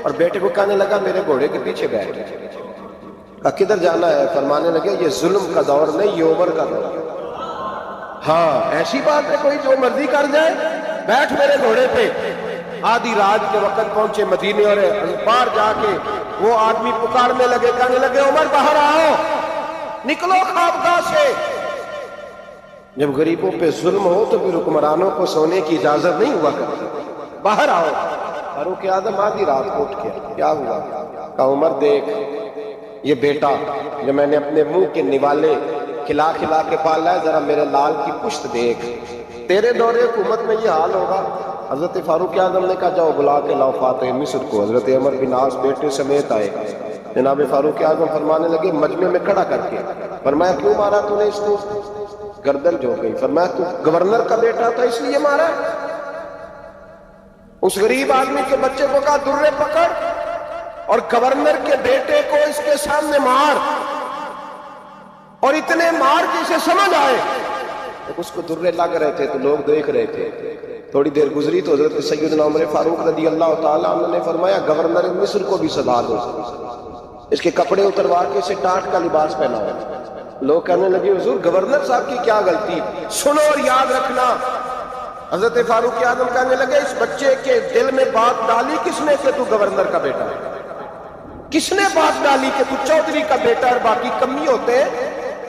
اور بیٹے کو کہنے لگا میرے گھوڑے کے پیچھے بیٹھ، کہا کدھر جانا ہے، فرمانے لگے یہ ظلم کا دور نہیں یہ عمر کا دور ہے۔ ہاں ایسی بات ہے کوئی جو مرضی کر جائے، بیٹھ میرے گھوڑے پہ۔ آدھی رات کے وقت پہنچے مدینے اور باہر جا کے وہ آدمی پکارنے لگے، کہنے لگے عمر باہر آؤ، نکلو خوابگاہ سے۔ جب غریبوں پہ ظلم ہو تو پھر حکمرانوں کو سونے کی اجازت نہیں ہوا کرتی، باہر آؤ۔ فاروق اعظم آدھی رات کو اٹھ گیا، کیا ہوا، کہا عمر دیکھ یہ بیٹا جو میں نے اپنے منہ کے نوالے کھلا کھلا کے پالا ہے، ذرا میرے لال کی پشت دیکھ، تیرے دور حکومت میں یہ حال ہوگا۔ حضرت فاروق اعظم نے کہا جاؤ بلا کے لاؤ فاتح مصر کو۔ حضرت عمر بن عاص بیٹے سمیت آئے، جناب فاروق اعظم فرمانے لگے مجمع میں کھڑا کر کے، فرمایا کیوں مارا تو نے اس کو، گردن جو گئی، فرمایا تو گورنر کا بیٹا تھا اس لیے مارا۔ اس غریب آدمی کے بچے کو کہا درے پکڑ اور گورنر کے بیٹے کو اس کے سامنے مار، اور اتنے مار کہ اسے سمجھ آئے۔ اس کو درے لگ رہے تھے تو لوگ دیکھ رہے تھے۔ تھوڑی دیر گزری تو حضرت سیدنا عمر فاروق رضی اللہ تعالیٰ عنہ نے فرمایا گورنر مصر کو بھی سزا دو، اس کے کپڑے اتروا کے اسے ٹاٹ کا لباس پہناؤ۔ لوگ کہنے لگے حضور گورنر صاحب کی کیا غلطی؟ سنو اور یاد رکھنا۔ حضرت فاروق اعظم کہنے لگے اس بچے کے دل میں بات ڈالی کس نے کہ تو گورنر کا بیٹا ہے؟ کس نے بات ڈالی کہ تو چودھری کا بیٹا اور باقی کمی ہوتے؟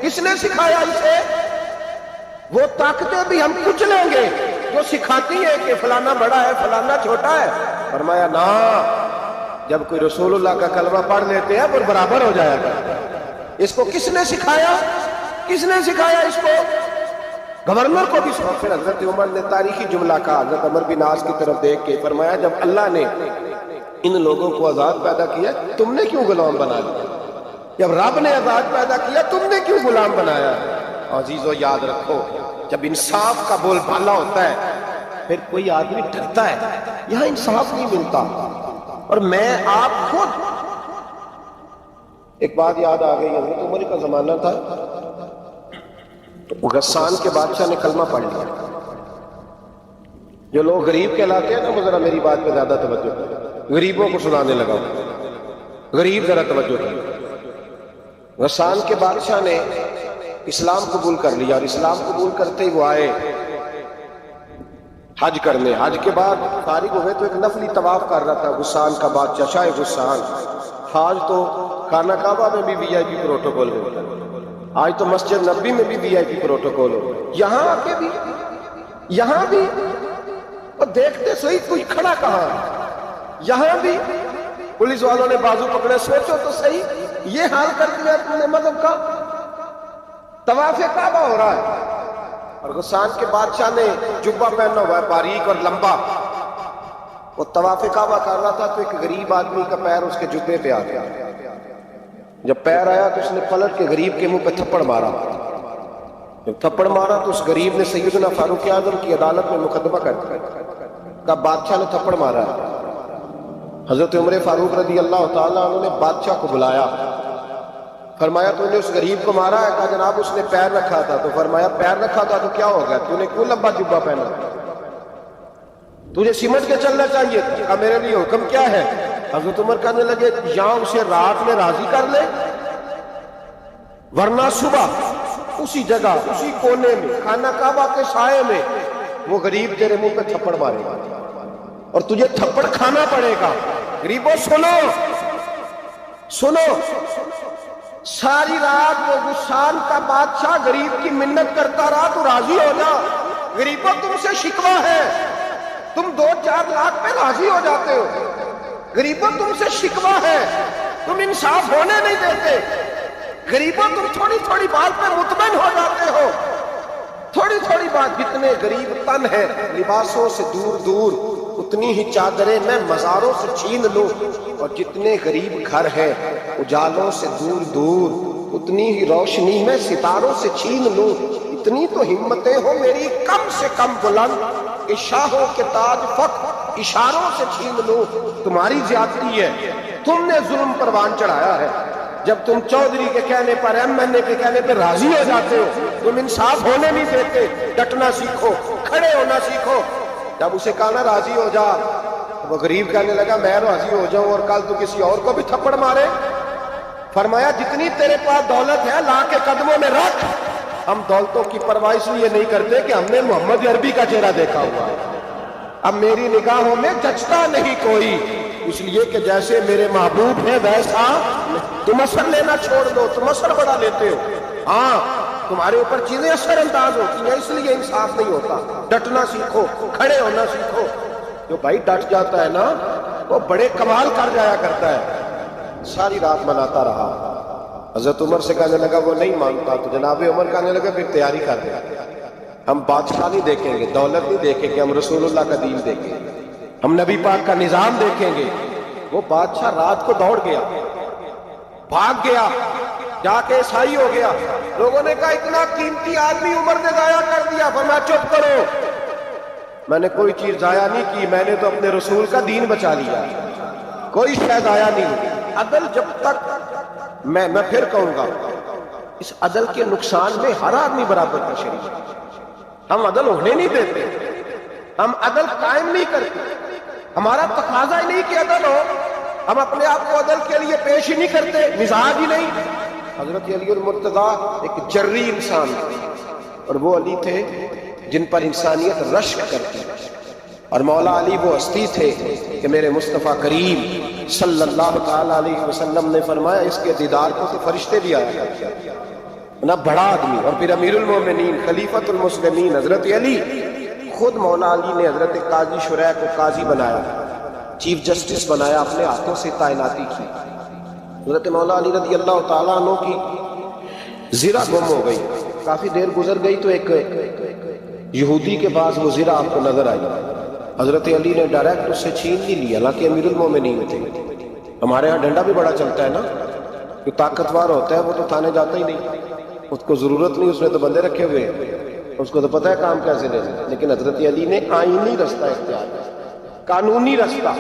کس نے سکھایا اسے؟ وہ طاقتیں بھی ہم کچھ لیں گے جو سکھاتی ہیں کہ فلانا بڑا ہے فلانا چھوٹا ہے۔ فرمایا نا، جب کوئی رسول اللہ کا کلمہ پڑھ لیتے ہیں پھر برابر ہو جائے گا۔ اس کو کس نے سکھایا؟ کس نے سکھایا اس کو؟ گورنر کو بھی سکھایا۔ پھر حضرت عمر نے تاریخی جملہ کہا، حضرت عمر بن عاص کی طرف دیکھ کے فرمایا جب اللہ نے ان لوگوں کو آزاد پیدا کیا تم نے کیوں غلام بنا لیا؟ جب رب نے آزاد پیدا کیا تم نے کیوں غلام بنایا؟ عزیزو یاد رکھو، جب انصاف کا بول بالا ہوتا ہے پھر کوئی آدمی ڈرتا ہے۔ یہاں انصاف نہیں ملتا، اور میں آپ خود ایک بات یاد آ گئی، حضرت عمر کا زمانہ تھا، غسان کے بادشاہ نے کلمہ پڑھ لیا۔ جو لوگ غریب کہلاتے ہیں نا، وہ ذرا میری بات پہ زیادہ توجہ کریں، غریبوں کو سنانے لگا، غریب ذرا توجہ کریں۔ غسان کے بادشاہ نے اسلام قبول کر لیا، اور اسلام قبول کرتے ہی وہ آئے حج کرنے۔ حج کے بعد فارغ ہوئے تو ایک نفلی طواف کر رہا تھا غسان کا بادشاہ، شاہ غسان۔ آج تو خانہ کعبہ میں بھی وی آئی پی پروٹوکول ہوتا ہے، آج تو مسجد نبی میں بھی وی آئی پی پروٹوکول ہو، یہاں آ کے بھی، یہاں بھی، اور دیکھتے صحیح کوئی کھڑا کہاں ہے؟ یہاں بھی پولیس والوں نے بازو پکڑے، سوچو تو صحیح یہ حال کر دیا تم نے مذہب کا۔ طواف کعبہ ہو رہا ہے اور غسان کے بادشاہ نے جبہ پہنا ہوا ہے باریک اور لمبا، وہ طواف کعبہ کر رہا تھا تو ایک غریب آدمی کا پیر اس کے جبے پہ آ گیا۔ جب پیر آیا تو اس نے پلٹ کے غریب کے منہ پہ تھپڑ مارا۔ جب تھپڑ مارا تو اس غریب نے سیدنا فاروق اعظم کی عدالت میں مقدمہ کر دیا، کہا بادشاہ نے تھپڑ مارا ہے۔ حضرت عمر فاروق رضی اللہ تعالیٰ عنہ نے بادشاہ کو بلایا، فرمایا تو نے اس غریب کو مارا ہے؟ کہا جناب اس نے پیر رکھا تھا۔ تو فرمایا پیر رکھا تھا تو کیا ہو گیا؟ تو نے کیوں لمبا جبہ پہنا؟ تجھے سمجھ کے چلنا چاہیے تھا۔ کہا میرے لیے حکم کیا ہے؟ حضرت عمر کہنے لگے یا اسے رات میں راضی کر لے، ورنہ صبح اسی جگہ اسی کونے میں خانہ کعبہ کے سائے میں وہ غریب تیرے منہ پہ تھپڑ مارے گا اور تجھے تھپڑ کھانا پڑے گا۔ غریبوں سنو سنو، ساری رات وہ غسان کا بادشاہ غریب کی منت کرتا رہا تو راضی ہو جا۔ غریبوں تم سے شکوہ ہے، تم 2-4 لاکھ پہ راضی ہو جاتے ہو۔ غریبوں تم سے شکوہ ہے، تم انصاف ہونے نہیں دیتے۔ غریبوں تم تھوڑی تھوڑی بات پہ مطمئن ہو جاتے ہو، تھوڑی تھوڑی بات۔ جتنے غریب تن ہیں لباسوں سے دور دور، اتنی ہی چادریں میں مزاروں سے چھین لوں، اور جتنے غریب گھر ہیں اجالوں سے دور دور، اتنی ہی روشنی میں ستاروں سے چھین لوں۔ اتنی تو ہمتیں ہو میری کم سے کم بلند، کہ شاہوں کے تاج فخر اشاروں سے چھین لوں۔ تمہاری زیادتی ہے، تم نے ظلم پروان چڑھایا ہے۔ جب تم چودھری کے کہنے پر ایم این اے کے کہنے پہ راضی ہو جاتے ہو، تم انصاف ہونے نہیں دیتے۔ ڈٹنا سیکھو، کھڑے ہونا سیکھو۔ جب اسے کہا نا راضی ہو جا، وہ غریب کہنے لگا میں راضی ہو جاؤں اور کل تو کسی اور کو بھی تھپڑ مارے؟ فرمایا جتنی تیرے پاس دولت ہے لا کے قدموں میں رکھ۔ ہم دولتوں کی پرواہ اس لیے نہیں کرتے کہ ہم نے محمد عربی کا چہرہ دیکھا ہوا ہے، اب میری نگاہوں میں جچتا نہیں کوئی، اس لیے کہ جیسے میرے محبوب ہیں ویسا تم اثر لینا چھوڑ دو۔ تم اثر بڑا لیتے ہو، ہاں تمہارے اوپر چیزیں اثر انداز ہوتی ہیں، اس لیے انصاف نہیں ہوتا۔ ڈٹنا سیکھو، کھڑے ہونا سیکھو۔ جو بھائی ڈٹ جاتا ہے نا وہ بڑے کمال کر جایا کرتا ہے۔ ساری رات مناتا رہا، حضرت عمر سے کہنے لگا وہ نہیں مانتا، تو جناب عمر کہنے لگا پھر تیاری کر دیں، ہم بادشاہ نہیں دیکھیں گے، دولت نہیں دیکھیں گے، ہم رسول اللہ کا دین دیکھیں گے، ہم نبی پاک کا نظام دیکھیں گے۔ وہ بادشاہ رات کو دوڑ گیا، بھاگ گیا، جا کے عیسائی ہو گیا۔ لوگوں نے کہا اتنا قیمتی آدمی عمر نے ضائع کر دیا۔ فرمایا چپ کرو، میں نے کوئی چیز ضائع نہیں کی، میں نے تو اپنے رسول کا دین بچا لیا، کوئی شے ضائع نہیں ہوئی۔ عدل جب تک میں پھر کہوں گا، اس عدل کے نقصان میں ہر آدمی برابر کا شریک ہے۔ ہم عدل ہونے نہیں دیتے، ہم عدل قائم نہیں کرتے، ہمارا تقاضا ہی نہیں کہ عدل ہو، ہم اپنے آپ کو عدل کے لیے پیش ہی نہیں کرتے، مزاج ہی نہیں۔ حضرت علی المرتضیٰ ایک جری انسان تھے، اور وہ علی تھے جن پر انسانیت رشک کرتی، اور مولا علی وہ ہستی تھے کہ میرے مصطفیٰ کریم صلی اللہ تعالیٰ علیہ وسلم نے فرمایا اس کے دیدار کو تو فرشتے بھی آیا کرتے ہیں، نہ بڑا آدمی، اور پھر امیر المومنین خلیفۃ المسلمین حضرت علی، خود مولا علی نے حضرت قاضی شریح کو قاضی بنایا، چیف جسٹس بنایا، اپنے ہاتھوں سے تعیناتی کی۔ حضرت مولا علی رضی اللہ تعالیٰ عنہ کی زرہ گم ہو گئی، کافی دیر گزر گئی تو ایک یہودی کے پاس وہ زرہ آپ کو نظر آئی، حضرت علی نے ڈائریکٹ اس سے چھین نہیں لیا، حالانکہ امیر المومنین تھے۔ ہمارے ہاں ڈنڈا بھی بڑا چلتا ہے نا، جو طاقتور ہوتا ہے وہ تو تھانے جاتا ہی نہیں، اس کو ضرورت نہیں، اس نے تو بندے رکھے ہوئے، اس کو تو پتہ ہے کام کیسے لے، لیکن حضرت علی نے آئینی رستہ اختیار کیا، قانونی رستہ۔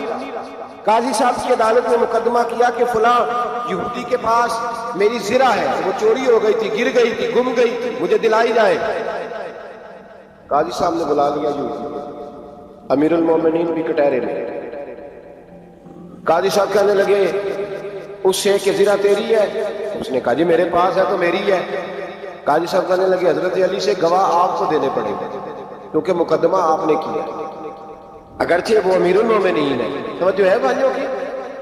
قاضی صاحب کی عدالت میں مقدمہ کیا کہ فلاں یہودی کے پاس میری زرہ ہے، وہ چوری ہو گئی تھی، گر گئی تھی، گم گئی تھی، مجھے دلائی جائے۔ قاضی صاحب نے بلا لیا یہودی، امیر المومنین بھی کٹہرے میں۔ قاضی صاحب کہنے لگے اس سے کہ زرہ تیری ہے؟ اس نے کہا جی میرے پاس ہے تو میری ہے۔ قاضی صاحب کہنے لگے حضرت علی سے گواہ آپ کو دینے پڑے گا، کیونکہ مقدمہ آپ نے کیا، اگرچہ وہ امیر المومنین ہے۔ سمجھ جو ہے بھائیوں کی،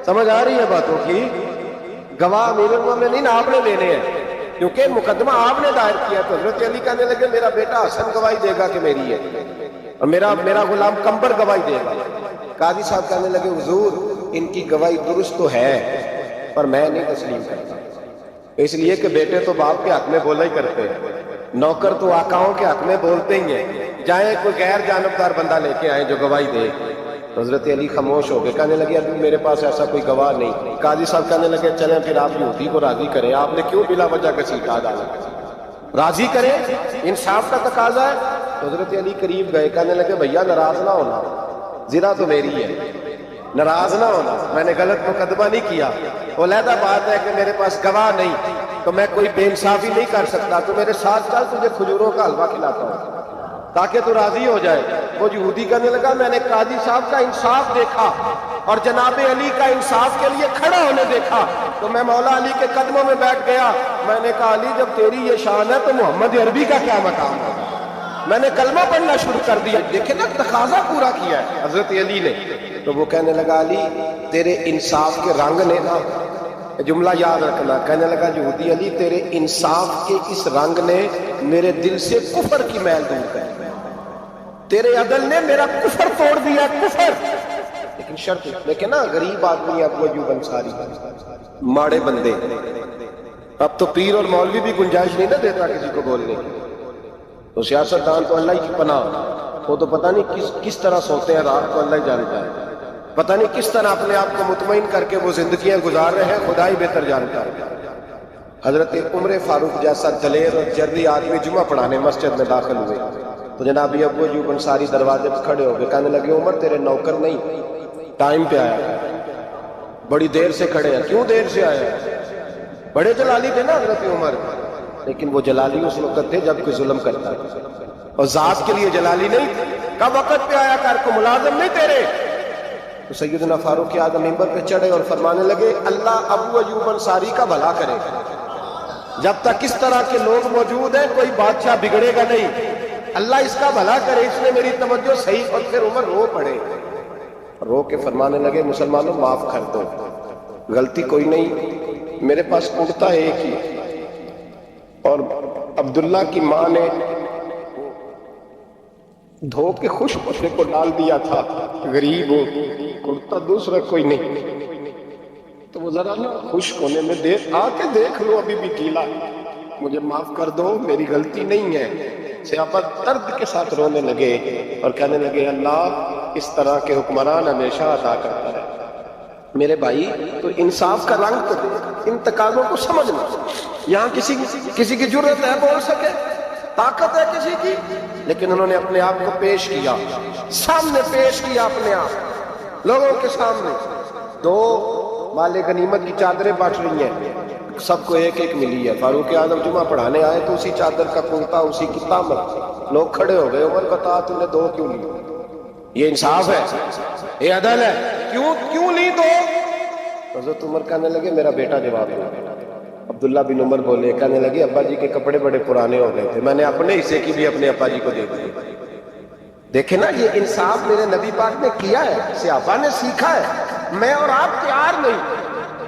سمجھ آ رہی ہے باتوں کی؟ گواہ امیر المومنین آپ نے دینے ہیں، کیونکہ مقدمہ آپ نے دائر کیا۔ تو حضرت علی کہنے لگے میرا بیٹا حسن گواہی دے گا کہ میری ہے، اور میرا غلام کمبر گواہی دے گا۔ قاضی صاحب کہنے لگے حضور ان کی گواہی درست تو ہے پر میں نہیں تسلیم کرتا، اس لیے کہ بیٹے تو باپ کے حق میں بولا ہی کرتے ہیں، نوکر تو آقاؤں کے حق میں بولتے ہی ہیں، جائیں کوئی غیر جانبدار بندہ لے کے آئے جو گواہی دے۔ حضرت علی خاموش ہو گئے، کہنے لگے ابھی میرے پاس ایسا کوئی گواہ نہیں۔ قاضی صاحب کہنے لگے چلیں پھر آپ یہودی کو راضی کریں، آپ نے کیوں بلا وجہ گھسیٹا ڈالا، راضی کریں، انصاف کا تقاضا ہے۔ تو حضرت علی قریب گئے، کہنے لگے بھیا ناراض نہ ہونا، زرہ تو میری ہے، ناراض نہ ہونا، میں نے غلط مقدمہ نہیں کیا، علیحدہ بات ہے کہ میرے پاس گواہ نہیں تو میں کوئی بے انصافی نہیں کر سکتا، تو میرے ساتھ چل تجھے کھجوروں کا حلوہ کھلاتا ہوں تاکہ تو راضی ہو جائے۔ وہ یہودی کہنے لگا میں نے قاضی صاحب کا انصاف دیکھا اور جناب علی کا انصاف کے لیے کھڑا ہونے دیکھا تو میں مولا علی کے قدموں میں بیٹھ گیا۔ میں نے کہا علی جب تیری یہ شان ہے تو محمد عربی کا کیا مقام ہے؟ میں نے کلمہ پڑھنا شروع کر دیا۔ دیکھیں نا تقاضا پورا کیا ہے حضرت علی نے۔ تو وہ کہنے لگا علی تیرے انصاف کے رنگ نے نا، جملہ یاد رکھنا، کہنے لگا یہودی علی تیرے انصاف کے اس رنگ نے میرے دل سے کفر کی میل دور کر دی، تیرے عدل نے میرا کفر توڑ دیا، کفر۔ لیکن شرط لیکن نا غریب آدمی ابو ایوب انصاری ماڑے بندے، اب تو پیر اور مولوی بھی گنجائش نہیں نہ دیتا کسی کو بولنے کی، تو سیاستدان تو اللہ ہی کی پناہ، وہ تو پتہ نہیں کس طرح سوتے ہیں رات کو، اللہ ہی جانتا ہے، پتہ نہیں کس طرح اپنے آپ کو مطمئن کر کے وہ زندگیاں گزار رہے ہیں، خدا ہی بہتر جانتا ہے۔ حضرت عمر فاروق جیسا دلیر اور جرری آدمی جمعہ پڑھانے مسجد میں داخل ہوئے تو جناب ابو ایوب انصاری دروازے پہ کھڑے ہو گئے، کہنے لگے عمر تیرے نوکر نہیں ٹائم پہ آیا، بڑی دیر سے کھڑے ہیں، کیوں دیر سے آیا؟ بڑے جلالی تھے نا حضرت عمر، لیکن وہ جلالی اس وقت تھے جب کوئی ظلم کرتا ہے، اور ذات کے لیے جلالی نہیں تھے۔ کب وقت پہ آیا کر کو ملازم نہیں تیرے؟ تو سیدنا فاروق اعظم ممبر پہ چڑھے اور فرمانے لگے اللہ ابو ایوب انصاری کا بھلا کرے، جب تک اس طرح کے لوگ موجود ہیں کوئی بادشاہ بگڑے گا نہیں، اللہ اس کا بھلا کرے، اس نے میری توجہ صحیح۔ اور پھر عمر رو پڑے، رو کے فرمانے لگے مسلمانوں معاف کر دو، غلطی کوئی نہیں، میرے پاس کرتا ایک ہی، اور عبداللہ کی ماں نے دھو کے خوش کرنے کو ڈال دیا تھا، غریب ہو کرتا دوسرا کوئی نہیں، تو وہ ذرا نا خشک ہونے میں دیر آ کے دیکھ لو ابھی بھی گیلا، مجھے معاف کر دو میری غلطی نہیں ہے۔ صحابہ درد کے ساتھ رونے لگے اور کہنے لگے اللہ اس طرح کے حکمران ہمیشہ عطا کرتا ہے۔ میرے بھائی تو انصاف کا رنگ تو دے، ان تقاضوں کو سمجھنا۔ یہاں کسی کی جرت ہے بول سکے طاقت ہے کسی کی، لیکن انہوں نے اپنے آپ کو پیش کیا، سامنے پیش کیا اپنے آپ لوگوں کے سامنے۔ دو مال غنیمت کی چادریں بانٹ رہی ہیں، سب کو ایک ایک ملی ہے۔ فاروق اعظم جمعہ پڑھانے آئے تو اسی چادر کا کرتا، اسی کی تامت، لوگ کھڑے ہو گئے، عمر بتا تم نے دو کیوں لی؟ یہ انصاف ہے، یہ عدل ہے، کیوں لی دو؟ حضرت عمر کہنے لگے میرا بیٹا جواب دے۔ عبداللہ بن عمر بولے، کہنے لگے ابا جی کے کپڑے بڑے پرانے ہو گئے تھے، میں نے اپنے حصے کی بھی اپنے ابا جی کو دے دی۔ دیکھیں نا، یہ انصاف میرے نبی پاک نے کیا ہے، صحابہ نے سیکھا ہے۔ میں اور آپ تیار نہیں،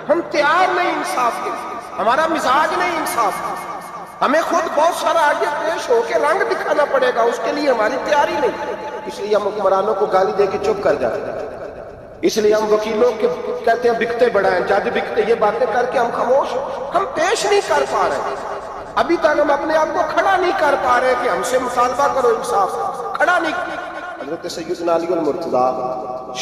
ہم تیار نہیں انصاف کے، ہمارا مزاج نہیں انصاف، ہمیں خود بہت سارا آگے پیش ہو کے رنگ دکھانا پڑے گا، اس کے لیے ہماری تیاری نہیں، اس لیے ہم حکمرانوں کو گالی دے کے چپ کر جاتے ہیں، اس لیے ہم وکیلوں کے کہتے ہیں بکتے بڑا ہیں، جج بکتے، یہ باتیں کر کے ہم خاموش، ہم پیش نہیں کر پا رہے، ابھی تک ہم اپنے آپ کو کھڑا نہیں کر پا رہے کہ ہم سے مطالبہ کرو انصاف، کھڑا نہیں۔ حضرت سیدنا علی المرتضیٰ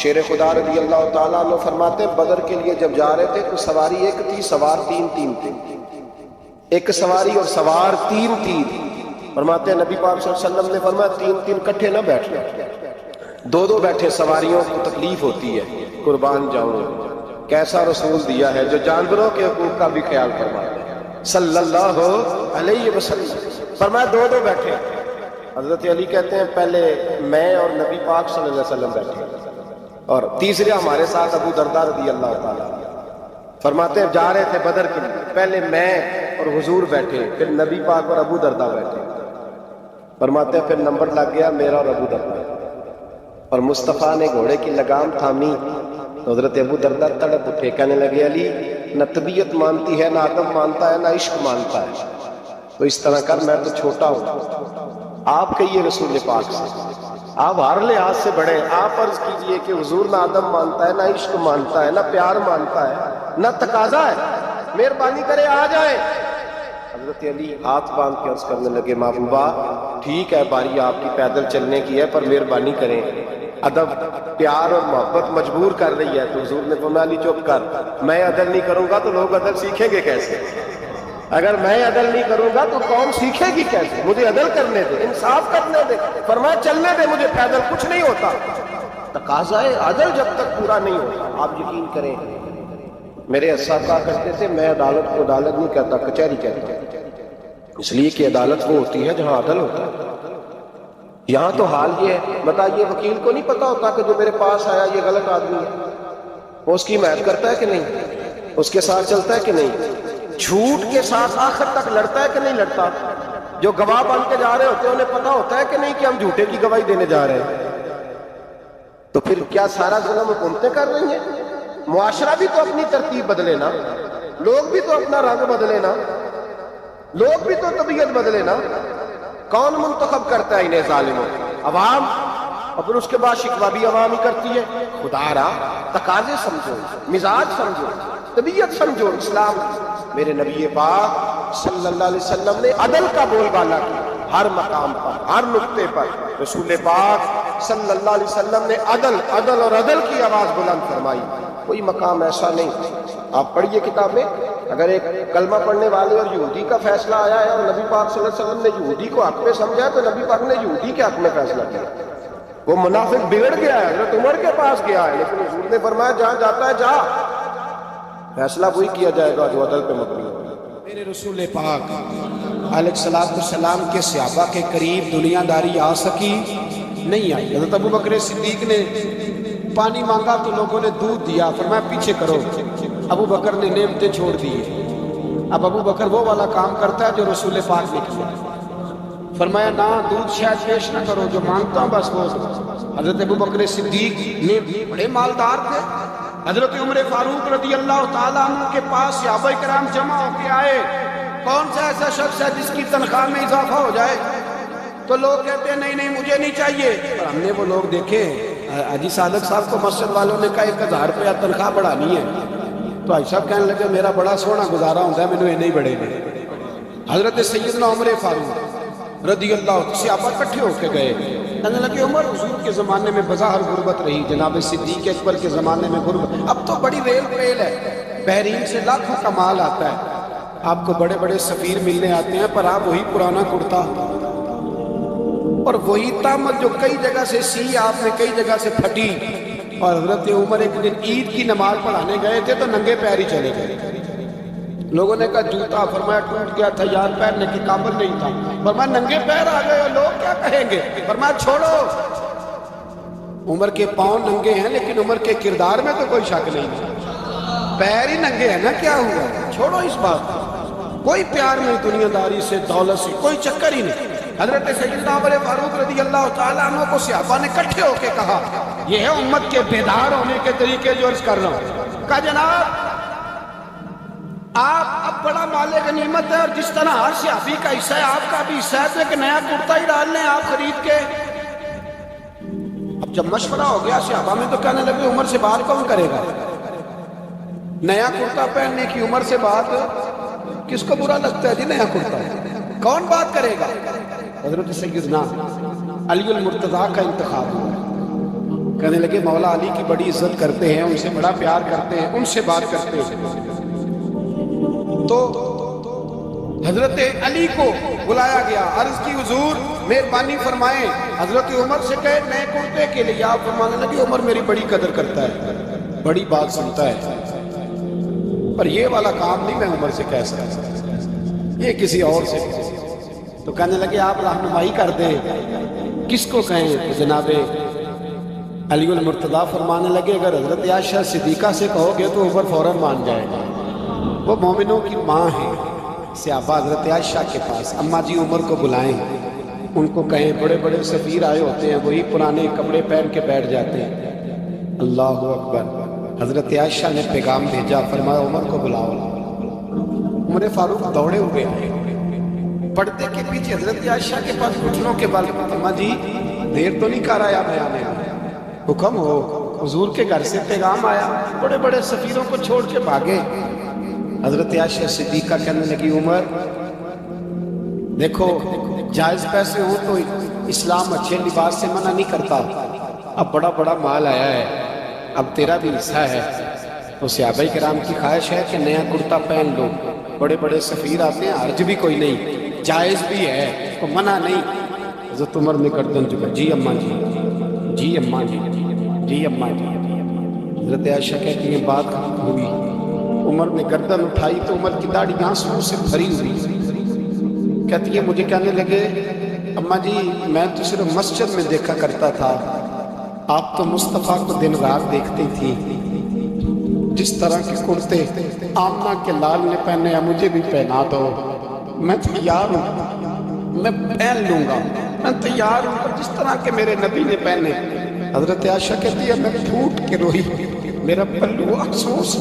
شیر خدا رضی اللہ تعالیٰ عنہ فرماتے ہیں بدر کے لیے جب جا رہے تھے تو سواری ایک تھی، سوار تین تھے، ایک سواری اور سوار تین تھی۔ فرماتے ہیں نبی پاک صلی اللہ علیہ وسلم نے فرمایا تین کٹھے نہ بیٹھنا، دو بیٹھے، سواریوں کو تکلیف ہوتی ہے، قربان جاؤں۔ کیسا رسول دیا ہے جو جانوروں کے حقوق کا بھی خیال فرماتے ہیں صلی اللہ علیہ وسلم۔ فرمایا دو بیٹھے۔ حضرت علی کہتے ہیں پہلے میں اور نبی پاک صلی اللہ علیہ وسلم بیٹھے، اور تیسرے ہمارے ساتھ ابو درداء رضی اللہ تعالیٰ۔ فرماتے ہیں جا رہے تھے بدر کے لیے، پہلے میں اور حضور بیٹھے، پھر نبی پاک اور ابو درداء بیٹھے۔ فرماتے ہیں پھر نمبر لگ گیا میرا اور ابو درداء، اور مصطفیٰ نے گھوڑے کی لگام تھامی، حضرت ابو درداء تڑپ اٹھے، کہنے لگے علی نہ طبیعت مانتی ہے، نہ ادب مانتا ہے، نہ عشق مانتا ہے، تو اس طرح کر، میں تو چھوٹا ہوں، آپ کہیے رسول پاک سے، آپ ہر لحاظ سے بڑے، آپ عرض کیجئے کہ حضور نہ ادب مانتا ہے، نہ عشق مانتا ہے، نہ پیار مانتا ہے، نہ تقاضا ہے، مہربانی کرے آ جائیں۔ حضرت علی ہاتھ باندھ کے عرض کرنے لگے محبوبہ ٹھیک ہے باری آپ کی پیدل چلنے کی ہے، پر مہربانی کریں، ادب پیار اور محبت مجبور کر رہی ہے۔ تو حضور نے فرمایا علی چپ کر، میں عدل نہیں کروں گا تو لوگ عدل سیکھیں گے کیسے؟ اگر میں عدل نہیں کروں گا تو قوم سیکھے گی کیسے؟ مجھے عدل کرنے دے، انصاف کرنے دے، فرمایا چلنے دے مجھے، پیدل کچھ نہیں ہوتا۔ تقاضائے عدل جب تک پورا نہیں ہوتا، آپ یقین کریں میرے اساتذہ کہا کرتے تھے میں عدالت کو عدالت نہیں کہتا، کچہری کہتا ہوں، اس لیے کہ عدالت وہ ہوتی ہے جہاں عدل ہوتا ہے۔ یہاں تو حال یہ ہے، بتائیے وکیل کو نہیں پتا ہوتا کہ جو میرے پاس آیا یہ غلط آدمی ہے، وہ اس کی حمایت کرتا ہے کہ نہیں، اس کے ساتھ چلتا ہے کہ نہیں، جھوٹ کے ساتھ آخر تک لڑتا ہے کہ نہیں لڑتا؟ جو گواہ بن کے جا رہے ہوتے ہیں انہیں پتا ہوتا ہے کہ نہیں کہ ہم جھوٹے کی گواہی دینے جا رہے ہیں؟ تو پھر کیا سارا ظلم حکومتیں کر رہی ہیں؟ معاشرہ بھی تو اپنی ترتیب بدلے نا، لوگ بھی تو اپنا رنگ بدلے نا، لوگ بھی تو طبیعت بدلے نا۔ کون منتخب کرتا ہے انہیں ظالموں؟ عوام، اور پھر اس کے بعد شکوہ بھی عوام ہی کرتی ہے۔ خدا را تقاضے سمجھو، مزاج سمجھو، طبیعت سمجھو۔ اسلام میرے نبی پاک صلی اللہ علیہ وسلم نے عدل کا بول بالا کیا، ہر مقام پر، ہر نقطے پر رسول پاک صلی اللہ علیہ وسلم نے عدل اور عدل کی آواز بلند فرمائی۔ کوئی مقام ایسا نہیں، آپ پڑھیے کتابیں، اگر ایک کلمہ پڑھنے والے اور یہودی کا فیصلہ آیا ہے اور نبی پاک صلی اللہ علیہ وسلم نے یہودی کو حق میں سمجھا تو نبی پاک نے یہودی کے حق میں فیصلہ کیا۔ وہ منافق بگڑ گیا ہے، حضرت عمر کے پاس گیا ہے، لیکن حضور نے فرمایا جہاں جاتا ہے جا، فیصلہ وہی کیا جائے گا جو عدل پہ مبنی ہے۔ میرے رسول پاک علیہ السلام کے صحابہ کے قریب دنیا داری آ سکی نہیں آئی۔ حضرت ابو بکر صدیق نے پانی مانگا تو لوگوں نے دودھ دیا، فرمایا پیچھے کرو، ابو بکر نے نعمتیں چھوڑ دی۔ اب ابو بکر وہ والا کام کرتا ہے جو رسول پاک نے کیا، فرمایا نہ دودھ شاید پیش نہ کرو، جو مانگتا ہوں بس وہ۔ حضرت ابو بکر صدیق نے بڑے مالدار تھے، حضرت عمر فاروق رضی اللہ تعالیٰ عنہ کے پاس صحابہ کرام جمع ہو کے آئے، کون سا ایسا شخص ہے جس کی تنخواہ میں اضافہ ہو جائے؟ تو لوگ کہتے ہیں نہیں مجھے نہیں چاہیے، اور ہم نے وہ لوگ دیکھے، حاجی صادق صاحب کو مسجد والوں نے کہا 1000 روپیہ تنخواہ بڑھانی ہے، تو حاجی صاحب کہنے لگے میرا بڑا سونا گزارا ہوتا ہے، مینوں یہ نہیں بڑھے گا۔ حضرت سیدنا عمر فاروق رضی اللہ صحابہ اکٹھے ہو کے گئے، کہنے لگے عمر حضور کے زمانے میں بظاہر غربت رہی، جناب صدیق اکبر کے زمانے میں غربت، اب تو بڑی ریل پیل ہے، بحرین سے لاکھوں کا مال آتا ہے، آپ کو بڑے بڑے سفیر ملنے آتے ہیں، پر آپ وہی پرانا کرتا اور وہی تامت جو کئی جگہ سے سی آپ نے کئی جگہ سے پھٹی. اور حضرت عمر ایک دن عید کی نماز پڑھانے گئے تھے تو ننگے پیر ہی چلے گئے. لوگوں نے کہا جوتا، فرمایا ٹوٹ گیا تھا یار، پہننے کی قابل نہیں تھا. فرمایا ننگے پیر آ گئے، لوگ کیا کہیں گے؟ فرمایا چھوڑو، عمر کے پاؤں ننگے ہیں لیکن عمر کے کردار میں تو کوئی شک نہیں ہے. پیر ہی ننگے ہیں نا، کیا ہوا؟ چھوڑو اس بات کو. کوئی پیار نہیں دنیا داری سے، دولت سے، کوئی چکر ہی نہیں. حضرت سیدنا عمر فاروق رضی اللہ تعالیٰ عنہ کو صحابہ نے اکٹھے ہو کے کہا، یہ ہے امت کے بیدار ہونے کے طریقے جو عرض کر رہا ہوں. کہا جناب آپ اب بڑا مال غنیمت ہے، اور جس طرح ہر صحابی کا حصہ ہے آپ کا بھی حصہ ہے، تو ایک نیا کرتا ہی ڈال لیں آپ خرید کے. اب جب مشورہ ہو گیا صحابہ میں تو کہنے لگے عمر سے بات کون کرے گا؟ نیا کرتا پہننے کی عمر سے بات کس کو برا لگتا ہے جی؟ نیا کرتا کون بات کرے گا؟ حضرت سیدنا علی المرتضیٰ کا انتخاب ہوا. کہنے لگے مولا علی کی بڑی عزت کرتے ہیں، ان سے بڑا پیار کرتے ہیں، ان سے بات کرتے ہیں. تو حضرت علی کو بلایا گیا، عرض کی حضور مہربانی فرمائیں حضرت عمر سے کہے نئے کرتے کے لیے. آپ فرمانے لگے عمر میری بڑی قدر کرتا ہے، بڑی بات سنتا ہے، پر یہ والا کام نہیں میں عمر سے کہہ سکتا، یہ کسی اور سے. تو کہنے لگے آپ رہنمائی کر دیں کس کو کہیں؟ تو جناب علی المرتضیٰ فرمانے لگے اگر حضرت عائشہ صدیقہ سے کہو گے تو عمر فوراً مان جائے گا، وہ مومنوں کی ماں ہے. صحابہ حضرت عائشہ کے پاس، اماں جی عمر کو بلائیں، ان کو کہیں بڑے بڑے سفیر آئے ہوتے ہیں، وہی پرانے کپڑے پہن کے بیٹھ جاتے ہیں. اللہ اکبر. حضرت عائشہ نے پیغام بھیجا، فرمایا عمر کو بلاؤ. عمر فاروق دوڑے ہوئے آئے، پردے کے پیچھے حضرت عائشہ کے پاس گھٹنوں کے بل، اماں جی دیر تو نہیں کر آیا میں آنے میں؟ حکم ہو. حضور کے گھر سے پیغام آیا، بڑے بڑے سفیروں کو چھوڑ کے بھاگے. حضرت عائشہ صدیقہ کہنے لگی عمر دیکھو جائز پیسے ہوں تو اسلام اچھے لباس سے منع نہیں کرتا، اب بڑا بڑا مال آیا ہے، اب تیرا بھی حصہ ہے، تو صحابہ کرام کی خواہش ہے کہ نیا کرتا پہن لو. بڑے بڑے سفیر آتے ہیں، حرج بھی کوئی نہیں، جائز بھی ہے، کو منع نہیں. حضرت عمر نے گردن جھکا، جی اماں جی، جی اماں جی، جی اماں جی. حضرت عائشہ کہتی ہیں بات ہوئی، عمر نے گردن اٹھائی تو عمر کی داڑھی آنسوؤں سے بھری ہوئی. کہتی ہے مجھے کہنے لگے اماں جی میں تو صرف مسجد میں دیکھا کرتا تھا، آپ تو مصطفیٰ کو دن رات دیکھتی تھی، جس طرح کے کرتے آمنہ کے لال نے پہنے ہیں مجھے بھی پہنا دو، میں تیار ہوں، میں پہن لوں گا، میں تیار ہوں جس طرح کے میرے نبی نے پہنے. حضرت عائشہ کہتی ہے میں پھوٹ کے روئی، میرا پلو آنسوؤں سے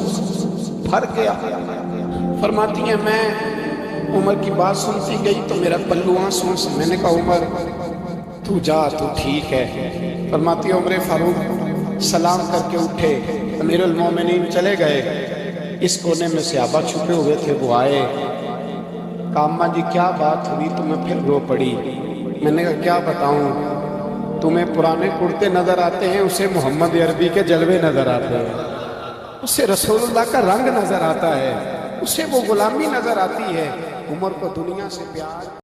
بھر گیا. فرماتی ہیں میں عمر کی بات سنتی گئی تو میرا پلو آنسوؤں سے، میں نے کہا عمر تو جا، تو ٹھیک ہے. فرماتی ہے عمر فاروق سلام کر کے اٹھے، امیر المومنین چلے گئے. اس کونے میں صحابہ چھپے ہوئے تھے، وہ آئے. کہا اماں جی کیا بات ہوئی؟ تو میں پھر رو پڑی. میں نے کہا کیا بتاؤں، تمہیں پرانے کرتے نظر آتے ہیں، اسے محمد عربی کے جلوے نظر آتے ہیں، اسے رسول اللہ کا رنگ نظر آتا ہے، اسے وہ غلامی نظر آتی ہے. عمر کو دنیا سے پیار